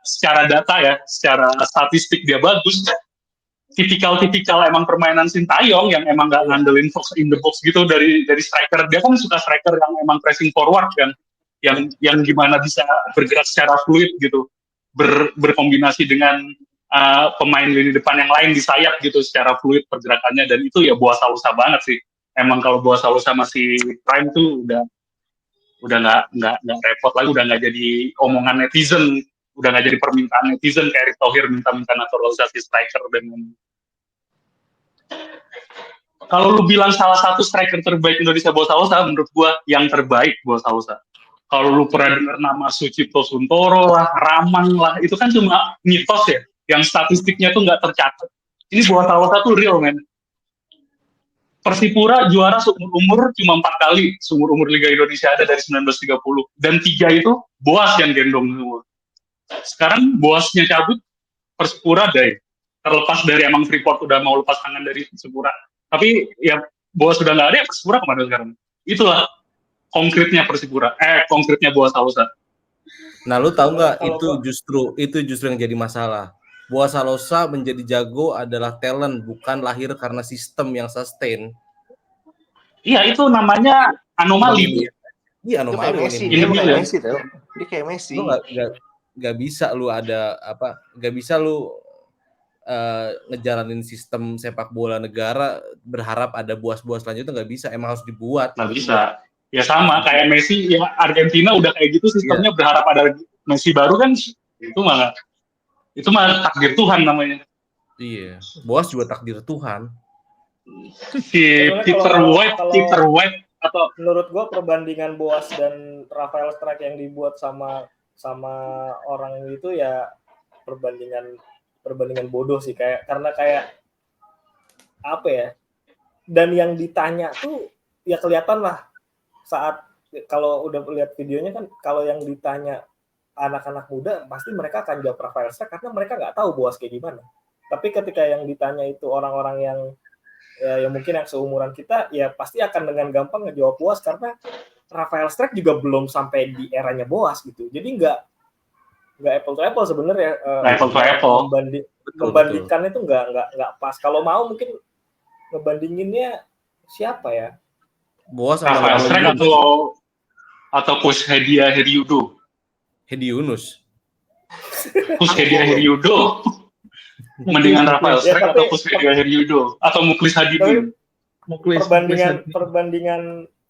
secara data ya, secara statistik dia bagus. Tipikal emang permainan Sintayong yang emang nggak ngandelin box in the box gitu dari striker. Dia kan suka striker yang emang pressing forward kan, yang gimana bisa bergerak secara fluid gitu, berkombinasi dengan pemain lini depan yang lain di sayap gitu secara fluid pergerakannya, dan itu ya Boas Salosa banget sih. Emang kalau Boas Salosa masih prime tuh udah nggak repot lagi, udah nggak jadi omongan netizen, udah nggak jadi permintaan netizen kayak Erick Thohir minta naturalisasi striker. Dan kalau lu bilang salah satu striker terbaik Indonesia Boas Salosa, menurut gua yang terbaik Boas Salosa. Kalau lu pernah dengar nama Sucipto Suntoro lah, Ramang lah, itu kan cuma mitos ya, yang statistiknya tuh nggak tercatat. Ini Boas Salosa tuh real, man. Persipura juara seumur-umur cuma 4 kali seumur-umur Liga Indonesia ada dari 1930, dan 3 itu Boas yang gendong semua. Sekarang Boasnya cabut, Persipura deh. Terlepas dari emang Freeport udah mau lepas tangan dari Persipura, tapi ya Boas sudah nggak ada, ya Persipura kemana sekarang? Itulah konkretnya Persipura, konkretnya Boas Salosa. Nah, lu tahu nggak itu justru yang jadi masalah. Boas Salosa menjadi jago adalah talent, bukan lahir karena sistem yang sustain. Iya, itu namanya anomali. Iya, anomali. Dia kayak Messi tuh. Dia kayak Messi. Lu nggak bisa lu nggak bisa lu ngejalanin sistem sepak bola negara berharap ada boas-boas selanjutnya, nggak bisa. Emang harus dibuat. Nggak bisa. Ya sama kayak Messi, ya Argentina udah kayak gitu sistemnya, berharap ada Messi baru kan, itu mah takdir Tuhan namanya. Iya, Boas juga takdir Tuhan. Si Peter White atau menurut gua perbandingan Boas dan Rafael Struijk yang dibuat sama orang itu ya perbandingan bodoh sih, karena apa ya, dan yang ditanya tuh ya kelihatan lah saat kalau udah lihat videonya kan, kalau yang ditanya anak-anak muda pasti mereka akan jawab Rafael Struijk karena mereka nggak tahu Boas kayak gimana. Tapi ketika yang ditanya itu orang-orang yang mungkin yang seumuran kita, ya pasti akan dengan gampang ngejawab Boas karena Rafael Struijk juga belum sampai di eranya Boas gitu. Jadi nggak apple to apple sebenarnya. Apple to apple. Membandingkan itu nggak pas. Kalau mau mungkin ngebandinginnya siapa ya? Boas sama Rafael Struijk atau Coach Hediayudo. Hediunus. Coach Hediayudo. Mendingan Rafael Struijk atau Coach Hediayudo atau Muklis Hadidin.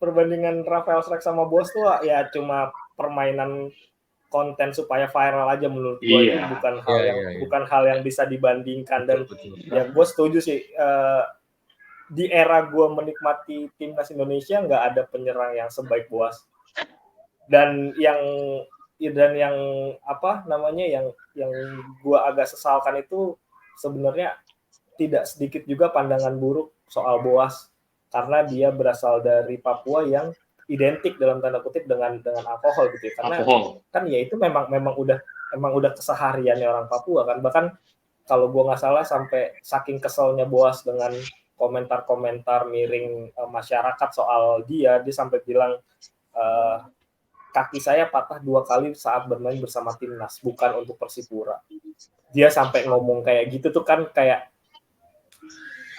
Perbandingan Rafael Struijk sama Boas tuh ya cuma permainan konten supaya viral aja menurut gue. Itu bukan hal yang bisa dibandingkan. Dan ya gue setuju sih, di era gue menikmati timnas Indonesia nggak ada penyerang yang sebaik Boas. Dan yang apa namanya yang gue agak sesalkan itu sebenarnya tidak sedikit juga pandangan buruk soal Boas karena dia berasal dari Papua yang identik dalam tanda kutip dengan alkohol gitu ya. Karena kan ya itu memang udah kesehariannya orang Papua kan. Bahkan kalau gue nggak salah sampai saking keselnya Boas dengan komentar-komentar miring masyarakat soal dia sampai bilang kaki saya patah 2 kali saat bermain bersama timnas, bukan untuk Persipura. Dia sampai ngomong kayak gitu tuh kan, kayak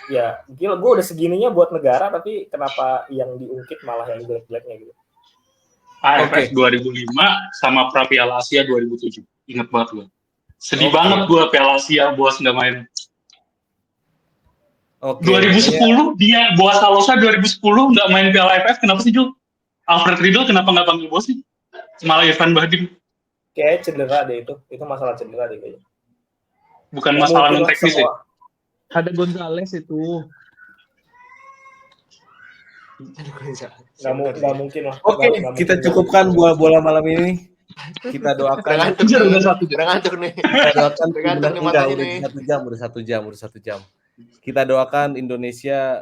ya gila, gue udah segininya buat negara tapi kenapa yang diungkit malah yang jelek-jeleknya gitu. AFF 2005 sama Pra Piala Asia 2007. Ingat banget gue. Sedih Oke. banget gue Piala Asia Boas nggak main. Oke. 2010 dia Boas Salosa 2010 nggak main Piala AFF, kenapa sih Jul? Alfred Riedel kenapa nggak panggil Boas sih? Malah Irfan Bahdim. Kayak cedera deh itu masalah cedera deh kayaknya. Bukan Nggak masalah mungkin non lah teknis ya. semua. Ada Gonzales itu. Nggak mungkin lah. Oke, Nggak kita mungkin. cukupkan bola malam ini. Kita doakan Udah ngantuk nih. kita doakan Udah ngantuk nih enggak, matanya udah nih. udah 1 jam. Kita doakan Indonesia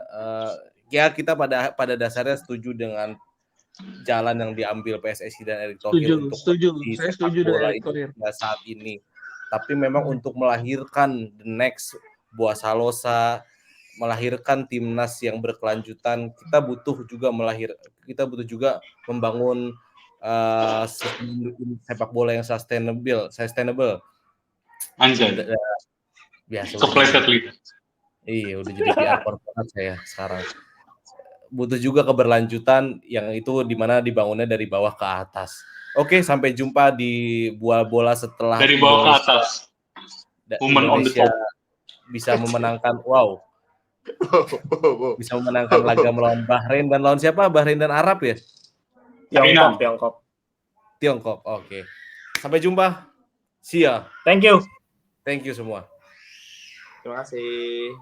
ya kita pada dasarnya setuju dengan jalan yang diambil PSSI dan Erick Thohir untuk Setuju. kondisi Saya sepak setuju dengan bola Erick Thohir. Indonesia saat ini. Tapi memang untuk melahirkan the next Boas Salosa, melahirkan timnas yang berkelanjutan, kita butuh juga membangun sepak bola yang sustainable. Anjay. Biasa. Kepleset lidah. Iya, udah jadi PR korporat saya sekarang. Butuh juga keberlanjutan yang itu dimana dibangunnya dari bawah ke atas. Oke, sampai jumpa di bola setelah Dari bawah ke atas. Woman on the Indonesia top. bisa memenangkan bisa memenangkan laga melawan Bahrain dan lawan siapa? Bahrain dan Arab ya? Tiongkok. Oke. Sampai jumpa. See ya. Thank you Thank you semua. Terima kasih.